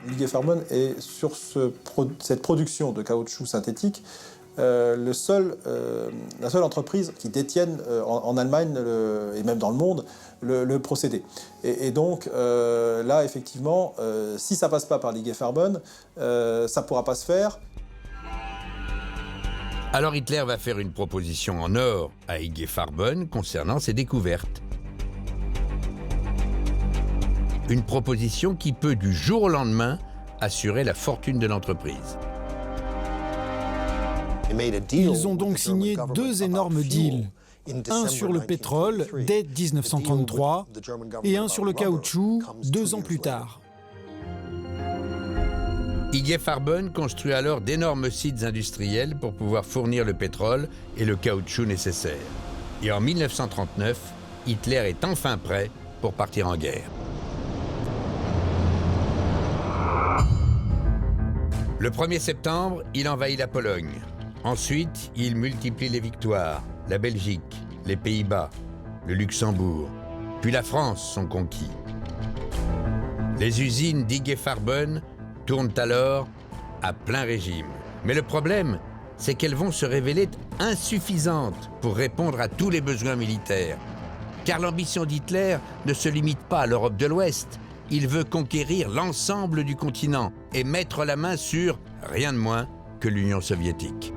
IG Farben est sur cette production de caoutchouc synthétique la seule entreprise qui détienne en Allemagne et même dans le monde le procédé. Et donc là, effectivement, si ça passe pas par l'IG Farben, ça pourra pas se faire. Alors Hitler va faire une proposition en or à IG Farben concernant ses découvertes. Une proposition qui peut du jour au lendemain assurer la fortune de l'entreprise. Ils ont donc signé 2 énormes deals. Un sur le pétrole dès 1933 et un sur le caoutchouc 2 ans plus tard. IG Farben construit alors d'énormes sites industriels pour pouvoir fournir le pétrole et le caoutchouc nécessaires. Et en 1939, Hitler est enfin prêt pour partir en guerre. Le 1er septembre, il envahit la Pologne. Ensuite, il multiplie les victoires. La Belgique, les Pays-Bas, le Luxembourg, puis la France sont conquis. Les usines d'IG Farben tournent alors à plein régime. Mais le problème, c'est qu'elles vont se révéler insuffisantes pour répondre à tous les besoins militaires. Car l'ambition d'Hitler ne se limite pas à l'Europe de l'Ouest. Il veut conquérir l'ensemble du continent et mettre la main sur rien de moins que l'Union soviétique.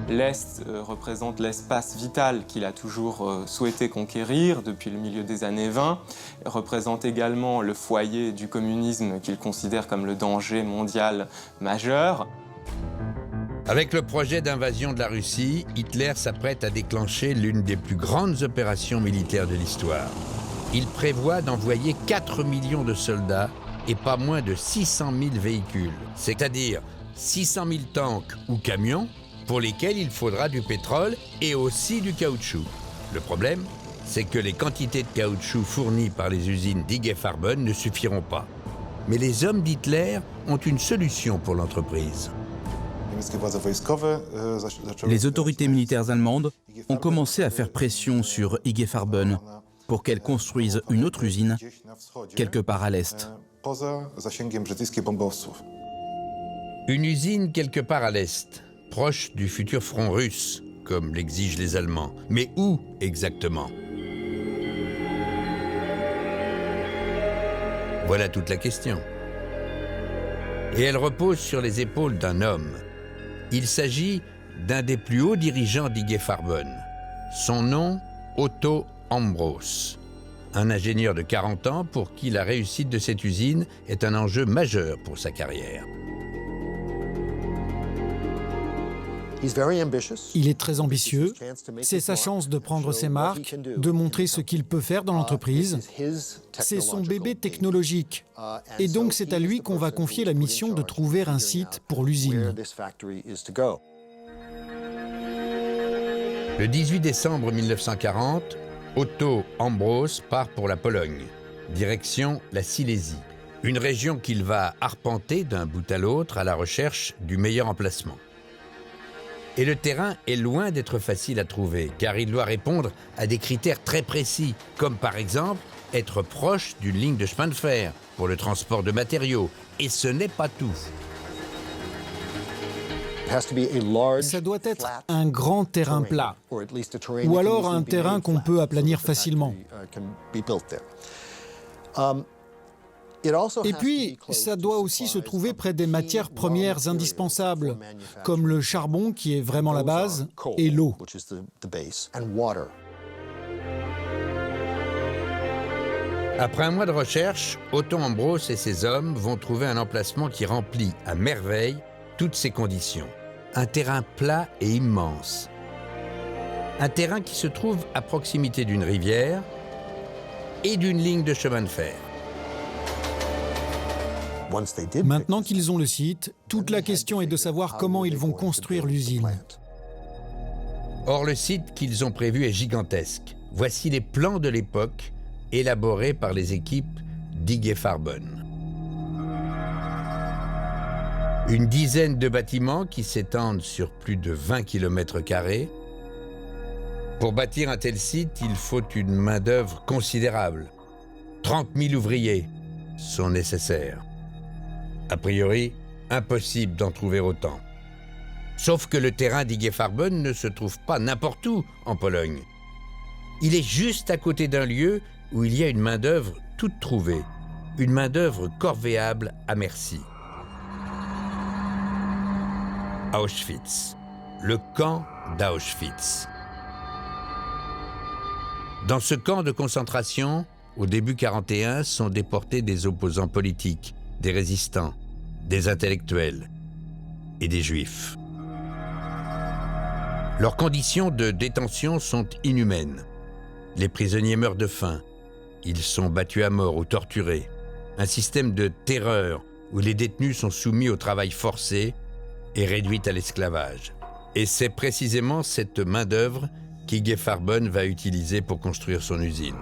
L'Est représente l'espace vital qu'il a toujours souhaité conquérir depuis le milieu des années 20, représente également le foyer du communisme qu'il considère comme le danger mondial majeur. Avec le projet d'invasion de la Russie, Hitler s'apprête à déclencher l'une des plus grandes opérations militaires de l'histoire. Il prévoit d'envoyer 4 millions de soldats et pas moins de 600 000 véhicules, c'est-à-dire 600 000 tanks ou camions, pour lesquels il faudra du pétrole et aussi du caoutchouc. Le problème, c'est que les quantités de caoutchouc fournies par les usines d'IG Farben ne suffiront pas. Mais les hommes d'Hitler ont une solution pour l'entreprise. Les autorités militaires allemandes ont commencé à faire pression sur IG Farben pour qu'elle construise une autre usine quelque part à l'est. Une usine quelque part à l'est, proche du futur front russe, comme l'exigent les Allemands. Mais où exactement? Voilà toute la question. Et elle repose sur les épaules d'un homme. Il s'agit d'un des plus hauts dirigeants d'IG Farben. Son nom, Otto Ambros. Un ingénieur de 40 ans pour qui la réussite de cette usine est un enjeu majeur pour sa carrière. Il est très ambitieux, c'est sa chance de prendre ses marques, de montrer ce qu'il peut faire dans l'entreprise. C'est son bébé technologique, et donc c'est à lui qu'on va confier la mission de trouver un site pour l'usine. Le 18 décembre 1940, Otto Ambros part pour la Pologne, direction la Silésie, une région qu'il va arpenter d'un bout à l'autre à la recherche du meilleur emplacement. Et le terrain est loin d'être facile à trouver, car il doit répondre à des critères très précis, comme par exemple être proche d'une ligne de chemin de fer pour le transport de matériaux. Et ce n'est pas tout. Ça doit être un grand terrain plat, ou alors un terrain qu'on peut aplanir facilement. Et puis, ça doit aussi se trouver près des matières premières indispensables, comme le charbon qui est vraiment la base, et l'eau. Après un mois de recherche, Otto Ambros et ses hommes vont trouver un emplacement qui remplit à merveille toutes ces conditions. Un terrain plat et immense. Un terrain qui se trouve à proximité d'une rivière et d'une ligne de chemin de fer. Maintenant qu'ils ont le site, toute la question est de savoir comment ils vont construire l'usine. Or, le site qu'ils ont prévu est gigantesque. Voici les plans de l'époque, élaborés par les équipes d'IG Farben. Une dizaine de bâtiments qui s'étendent sur plus de 20 km². Pour bâtir un tel site, il faut une main-d'œuvre considérable. 30 000 ouvriers sont nécessaires. A priori, impossible d'en trouver autant. Sauf que le terrain d'IG Farben ne se trouve pas n'importe où en Pologne. Il est juste à côté d'un lieu où il y a une main-d'œuvre toute trouvée, une main-d'œuvre corvéable à merci. Auschwitz, le camp d'Auschwitz. Dans ce camp de concentration, au début 41, sont déportés des opposants politiques, des résistants, des intellectuels et des juifs. Leurs conditions de détention sont inhumaines. Les prisonniers meurent de faim. Ils sont battus à mort ou torturés. Un système de terreur où les détenus sont soumis au travail forcé et réduits à l'esclavage. Et c'est précisément cette main-d'œuvre qu'Ig Farben va utiliser pour construire son usine.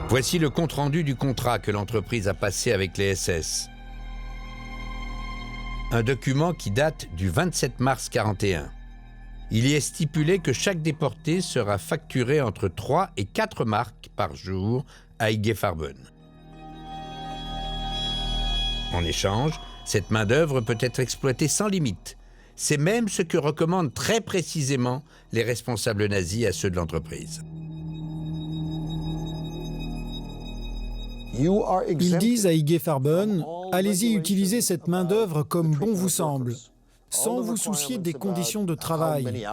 Voici le compte-rendu du contrat que l'entreprise a passé avec les SS. Un document qui date du 27 mars 41. Il y est stipulé que chaque déporté sera facturé entre 3 et 4 marks par jour à Ig Farben. En échange, cette main-d'œuvre peut être exploitée sans limite. C'est même ce que recommandent très précisément les responsables nazis à ceux de l'entreprise. Ils disent à Ig Farben, allez-y utiliser cette main-d'œuvre comme bon vous semble, sans vous soucier des conditions de travail.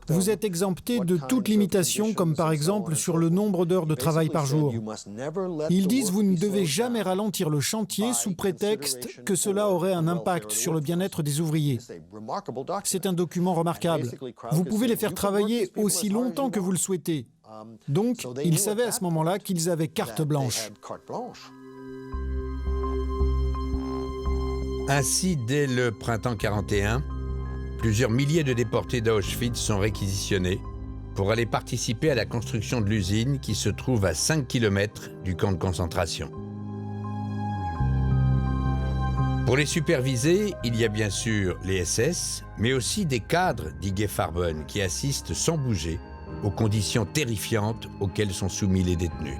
Vous êtes exempté de toute limitation, comme par exemple sur le nombre d'heures de travail par jour. Ils disent vous ne devez jamais ralentir le chantier sous prétexte que cela aurait un impact sur le bien-être des ouvriers. C'est un document remarquable. Vous pouvez les faire travailler aussi longtemps que vous le souhaitez. Donc, ils savaient à ce moment-là qu'ils avaient carte blanche. Ainsi, dès le printemps 41, plusieurs milliers de déportés d'Auschwitz sont réquisitionnés pour aller participer à la construction de l'usine qui se trouve à 5 km du camp de concentration. Pour les superviser, il y a bien sûr les SS, mais aussi des cadres d'Ig Farben qui assistent sans bouger aux conditions terrifiantes auxquelles sont soumis les détenus.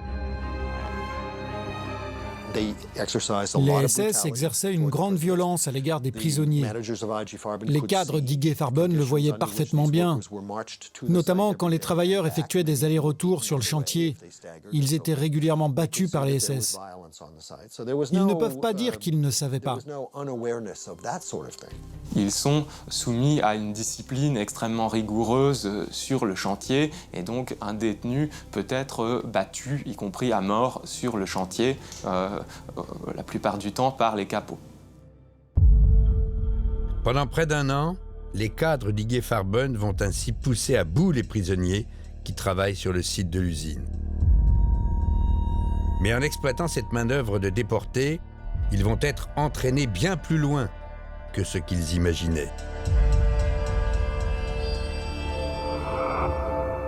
Les SS exerçaient une grande violence à l'égard des prisonniers. Les cadres d'Ig Farben le voyaient parfaitement bien, notamment quand les travailleurs effectuaient des allers-retours sur le chantier. Ils étaient régulièrement battus par les SS. Ils ne peuvent pas dire qu'ils ne savaient pas. Ils sont soumis à une discipline extrêmement rigoureuse sur le chantier et donc un détenu peut être battu, y compris à mort, sur le chantier, la plupart du temps par les capots. Pendant près d'un an, les cadres d'Ig Farben vont ainsi pousser à bout les prisonniers qui travaillent sur le site de l'usine. Mais en exploitant cette main-d'œuvre de déportés, ils vont être entraînés bien plus loin que ce qu'ils imaginaient.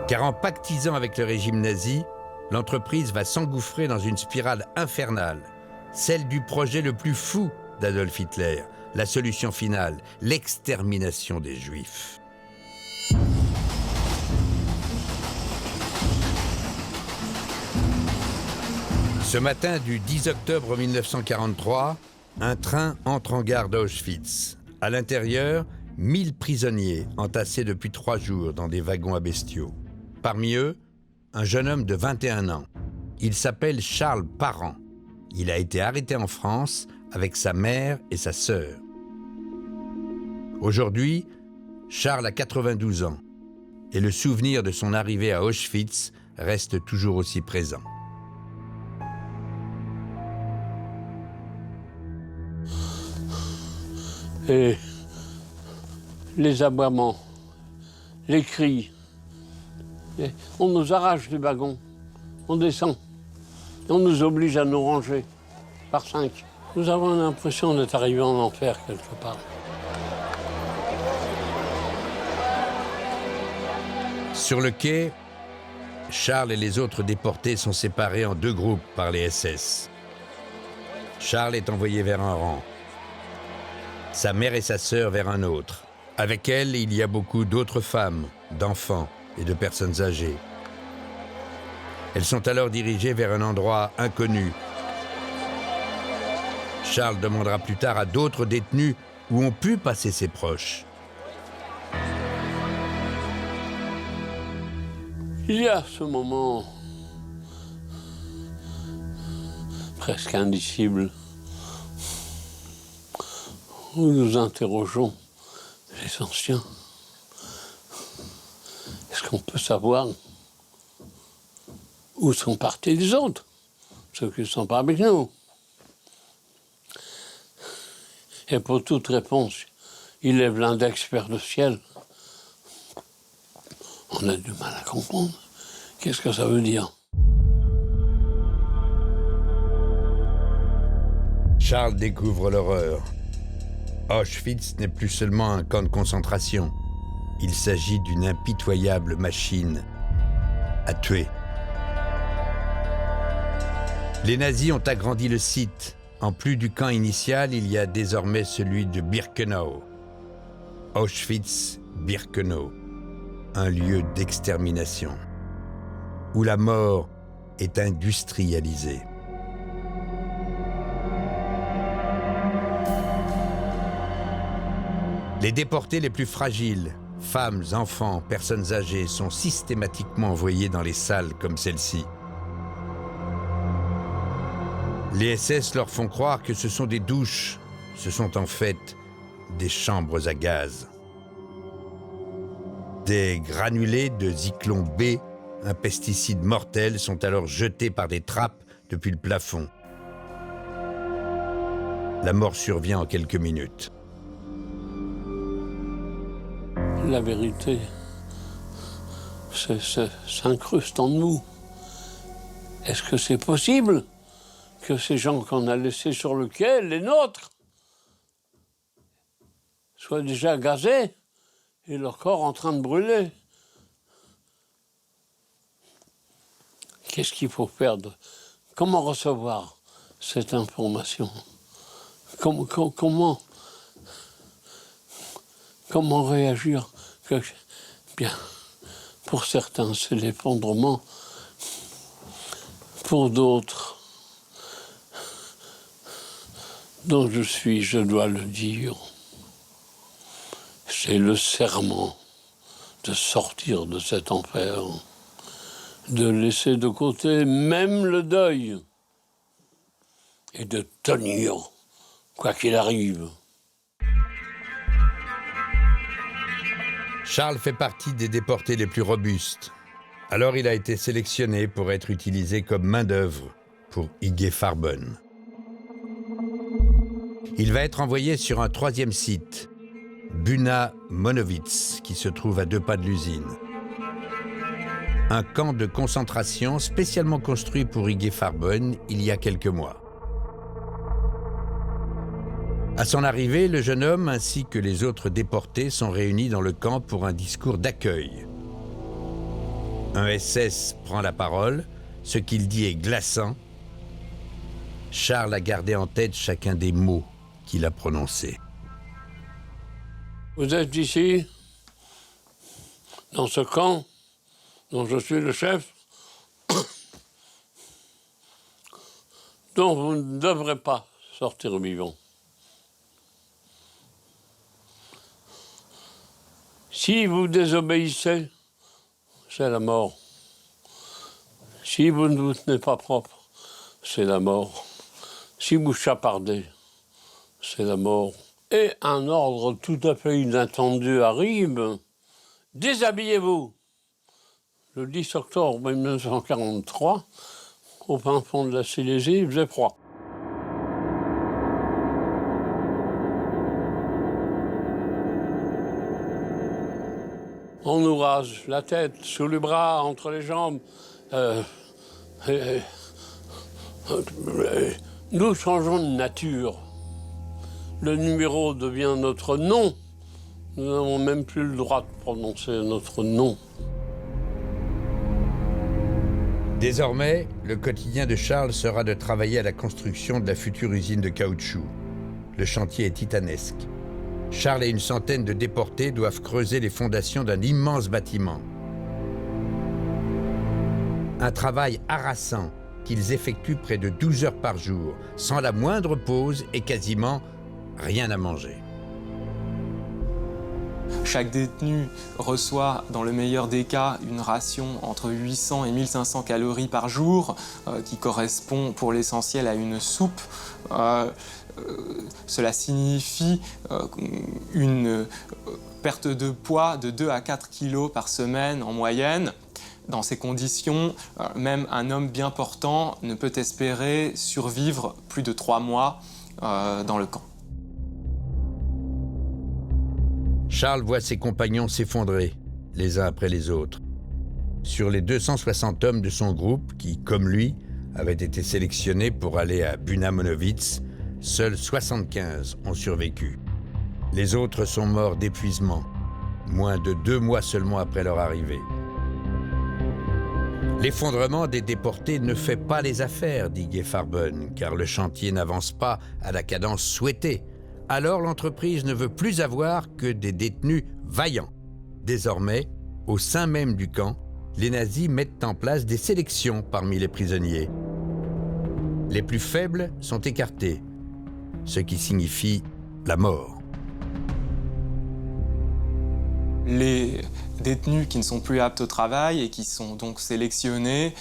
Car en pactisant avec le régime nazi, l'entreprise va s'engouffrer dans une spirale infernale, celle du projet le plus fou d'Adolf Hitler, la solution finale, l'extermination des Juifs. Ce matin du 10 octobre 1943, un train entre en gare d'Auschwitz. À l'intérieur, 1000 prisonniers entassés depuis 3 jours dans des wagons à bestiaux. Parmi eux, un jeune homme de 21 ans. Il s'appelle Charles Parent. Il a été arrêté en France avec sa mère et sa sœur. Aujourd'hui, Charles a 92 ans et le souvenir de son arrivée à Auschwitz reste toujours aussi présent. Et les aboiements, les cris. Et on nous arrache du wagon, on descend, on nous oblige à nous ranger par 5. Nous avons l'impression d'être arrivés en enfer quelque part. Sur le quai, Charles et les autres déportés sont séparés en 2 groupes par les SS. Charles est envoyé vers un rang. Sa mère et sa sœur vers un autre. Avec elles, il y a beaucoup d'autres femmes, d'enfants et de personnes âgées. Elles sont alors dirigées vers un endroit inconnu. Charles demandera plus tard à d'autres détenus où ont pu passer ses proches. Il y a ce moment presque indicible où nous interrogeons les anciens. Est-ce qu'on peut savoir Où sont partis les autres, ceux qui ne sont pas avec nous? Et pour toute réponse, il lève l'index vers le ciel. On a du mal à comprendre. Qu'est-ce que ça veut dire? Charles découvre l'horreur. Auschwitz n'est plus seulement un camp de concentration. Il s'agit d'une impitoyable machine à tuer. Les nazis ont agrandi le site. En plus du camp initial, il y a désormais celui de Birkenau. Auschwitz-Birkenau, un lieu d'extermination, où la mort est industrialisée. Les déportés les plus fragiles, femmes, enfants, personnes âgées, sont systématiquement envoyés dans les salles comme celle-ci. Les SS leur font croire que ce sont des douches. Ce sont en fait des chambres à gaz. Des granulés de Zyklon B, un pesticide mortel, sont alors jetés par des trappes depuis le plafond. La mort survient en quelques minutes. La vérité, s'incruste en nous. Est-ce que c'est possible que ces gens qu'on a laissés sur le quai, les nôtres, soient déjà gazés et leur corps en train de brûler? Qu'est-ce qu'il faut perdre? Comment recevoir cette information? Comment réagir? Bien, pour certains, c'est l'effondrement. Pour d'autres, dont je suis, je dois le dire, c'est le serment de sortir de cet enfer, de laisser de côté même le deuil et de tenir, quoi qu'il arrive. Charles fait partie des déportés les plus robustes. Alors il a été sélectionné pour être utilisé comme main-d'œuvre pour IG Farben. Il va être envoyé sur un troisième site, Buna Monowitz, qui se trouve à 2 pas de l'usine. Un camp de concentration spécialement construit pour IG Farben il y a quelques mois. À son arrivée, le jeune homme ainsi que les autres déportés sont réunis dans le camp pour un discours d'accueil. Un SS prend la parole, ce qu'il dit est glaçant. Charles a gardé en tête chacun des mots qu'il a prononcés. Vous êtes ici, dans ce camp dont je suis le chef, dont vous ne devrez pas sortir vivant. Si vous désobéissez, c'est la mort. Si vous ne vous tenez pas propre, c'est la mort. Si vous chapardez, c'est la mort. Et un ordre tout à fait inattendu arrive. Déshabillez-vous. Le 10 octobre 1943, au fin fond de la Silésie, il faisait froid. On nous rase la tête, sous le bras, entre les jambes. Nous changeons de nature. Le numéro devient notre nom. Nous n'avons même plus le droit de prononcer notre nom. Désormais, le quotidien de Charles sera de travailler à la construction de la future usine de caoutchouc. Le chantier est titanesque. Charles et une centaine de déportés doivent creuser les fondations d'un immense bâtiment. Un travail harassant qu'ils effectuent près de 12 heures par jour, sans la moindre pause et quasiment rien à manger. Chaque détenu reçoit, dans le meilleur des cas, une ration entre 800 et 1500 calories par jour, qui correspond pour l'essentiel à une soupe. Cela signifie une perte de poids de 2 à 4 kilos par semaine en moyenne. Dans ces conditions, même un homme bien portant ne peut espérer survivre plus de 3 mois dans le camp. Charles voit ses compagnons s'effondrer, les uns après les autres. Sur les 260 hommes de son groupe, qui, comme lui, avaient été sélectionnés pour aller à Buna-Monowitz, seuls 75 ont survécu. Les autres sont morts d'épuisement, moins de 2 mois seulement après leur arrivée. L'effondrement des déportés ne fait pas les affaires, dit Guy Farben, car le chantier n'avance pas à la cadence souhaitée. Alors l'entreprise ne veut plus avoir que des détenus vaillants. Désormais, au sein même du camp, les nazis mettent en place des sélections parmi les prisonniers. Les plus faibles sont écartés, ce qui signifie la mort. Les détenus qui ne sont plus aptes au travail et qui sont donc sélectionnés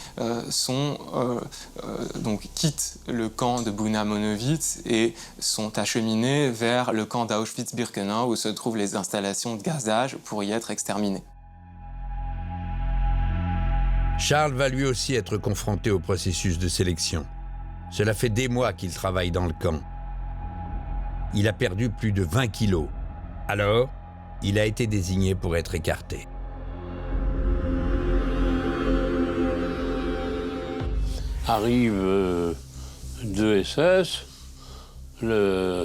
quittent le camp de Buna-Monowitz et sont acheminés vers le camp d'Auschwitz-Birkenau où se trouvent les installations de gazage pour y être exterminés. Charles va lui aussi être confronté au processus de sélection. Cela fait des mois qu'il travaille dans le camp. Il a perdu plus de 20 kilos. Alors, il a été désigné pour être écarté. Arrive deux SS, le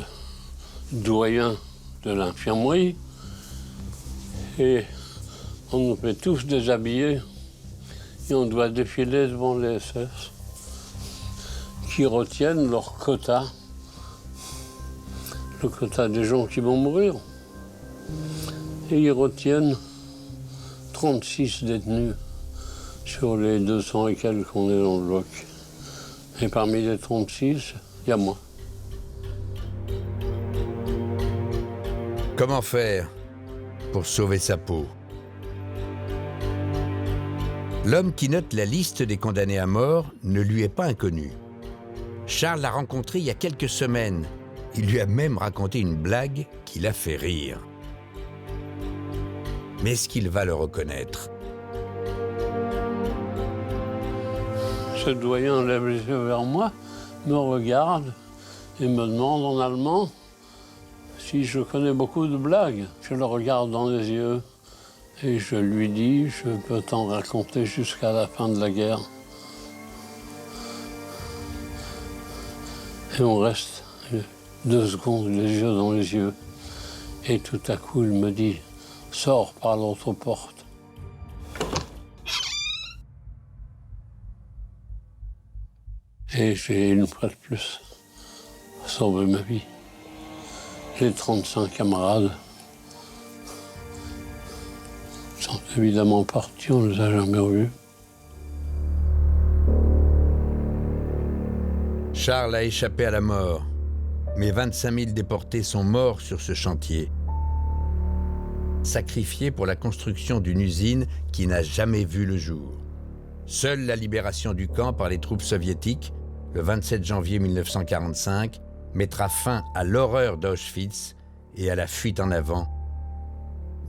doyen de l'infirmerie, et on nous fait tous déshabiller et on doit défiler devant les SS qui retiennent leur quota, le quota des gens qui vont mourir. Et ils retiennent 36 détenus sur les 200 et quelques qu'on est dans le bloc. Et parmi les 36, il y a moi. Comment faire pour sauver sa peau? L'homme qui note la liste des condamnés à mort ne lui est pas inconnu. Charles l'a rencontré il y a quelques semaines. Il lui a même raconté une blague qui l'a fait rire. Mais est-ce qu'il va le reconnaître? Ce doyen lève les yeux vers moi, me regarde et me demande en allemand si je connais beaucoup de blagues. Je le regarde dans les yeux et je lui dis, je peux t'en raconter jusqu'à la fin de la guerre. Et on reste 2 secondes, les yeux dans les yeux. Et tout à coup, il me dit, sors par l'autre porte. Et j'ai une fois de plus sauvé ma vie. Les 35 camarades sont évidemment partis, on ne les a jamais revus. Charles a échappé à la mort, mais 25 000 déportés sont morts sur ce chantier, sacrifiés pour la construction d'une usine qui n'a jamais vu le jour. Seule la libération du camp par les troupes soviétiques, le 27 janvier 1945, mettra fin à l'horreur d'Auschwitz et à la fuite en avant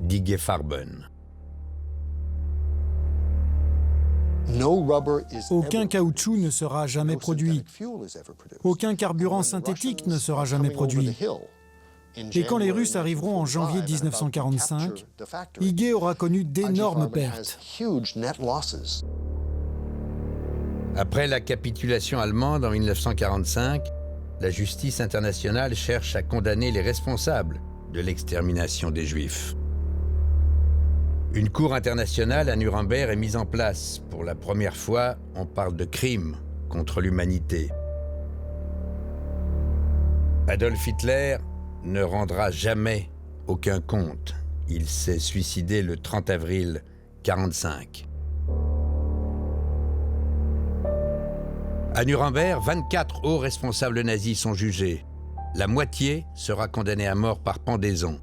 d'Igues Farben. Aucun caoutchouc ne sera jamais produit. Aucun carburant synthétique ne sera jamais produit. Et quand les Russes arriveront en janvier 1945, Igues aura connu d'énormes pertes. Après la capitulation allemande en 1945, la justice internationale cherche à condamner les responsables de l'extermination des Juifs. Une cour internationale à Nuremberg est mise en place. Pour la première fois, on parle de crimes contre l'humanité. Adolf Hitler ne rendra jamais aucun compte. Il s'est suicidé le 30 avril 1945. À Nuremberg, 24 hauts responsables nazis sont jugés. La moitié sera condamnée à mort par pendaison.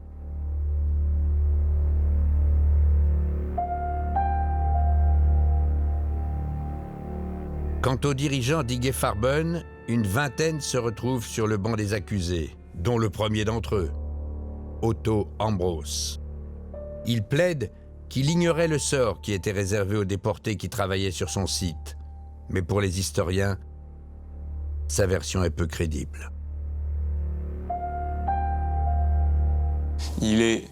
Quant aux dirigeants d'Igues Farben, une vingtaine se retrouvent sur le banc des accusés, dont le premier d'entre eux, Otto Ambros. Il plaide qu'il ignorait le sort qui était réservé aux déportés qui travaillaient sur son site. Mais pour les historiens, sa version est peu crédible. Il est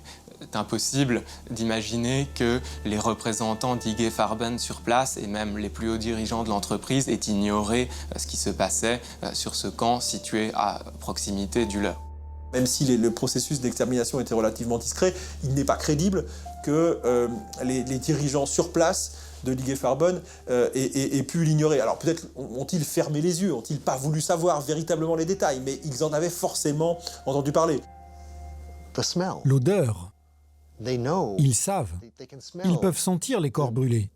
impossible d'imaginer que les représentants d'IG Farben sur place et même les plus hauts dirigeants de l'entreprise aient ignoré ce qui se passait sur ce camp situé à proximité du leur. Même si le processus d'extermination était relativement discret, il n'est pas crédible que les dirigeants sur place de l'IG Farben aient pu l'ignorer. Alors peut-être ont-ils fermé les yeux, ont-ils pas voulu savoir véritablement les détails, mais ils en avaient forcément entendu parler. L'odeur. Ils savent. Ils peuvent sentir les corps brûlés.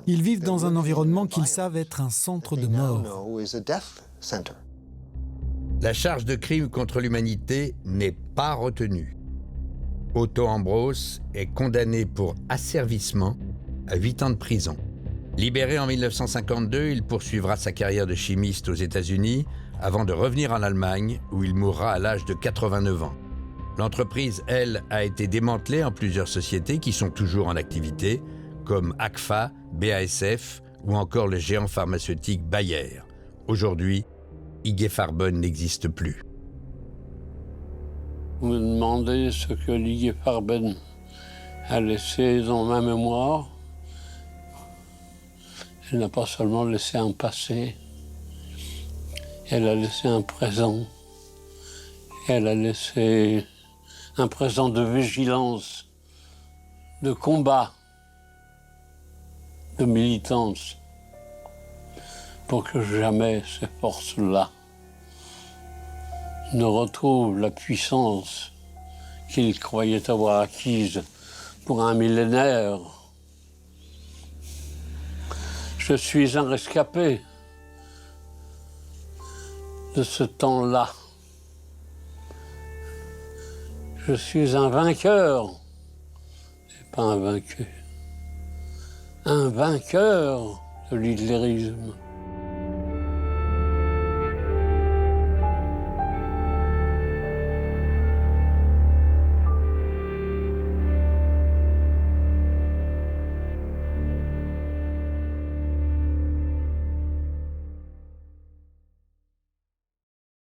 Ils vivent dans un environnement qu'ils savent être un centre de mort. La charge de crime contre l'humanité n'est pas retenue. Otto Ambros est condamné pour asservissement à 8 ans de prison. Libéré en 1952, il poursuivra sa carrière de chimiste aux États-Unis avant de revenir en Allemagne, où il mourra à l'âge de 89 ans. L'entreprise, elle, a été démantelée en plusieurs sociétés qui sont toujours en activité, comme Agfa, BASF ou encore le géant pharmaceutique Bayer. Aujourd'hui, IG Farben n'existe plus. Vous me demandez ce que l'IG Farben a laissé dans ma mémoire. Elle n'a pas seulement laissé un passé, elle a laissé un présent. Elle a laissé un présent de vigilance, de combat, de militance, pour que jamais ces forces-là ne retrouvent la puissance qu'ils croyaient avoir acquise pour un millénaire. Je suis un rescapé de ce temps-là. Je suis un vainqueur, et pas un vaincu. Un vainqueur de l'hitlérisme.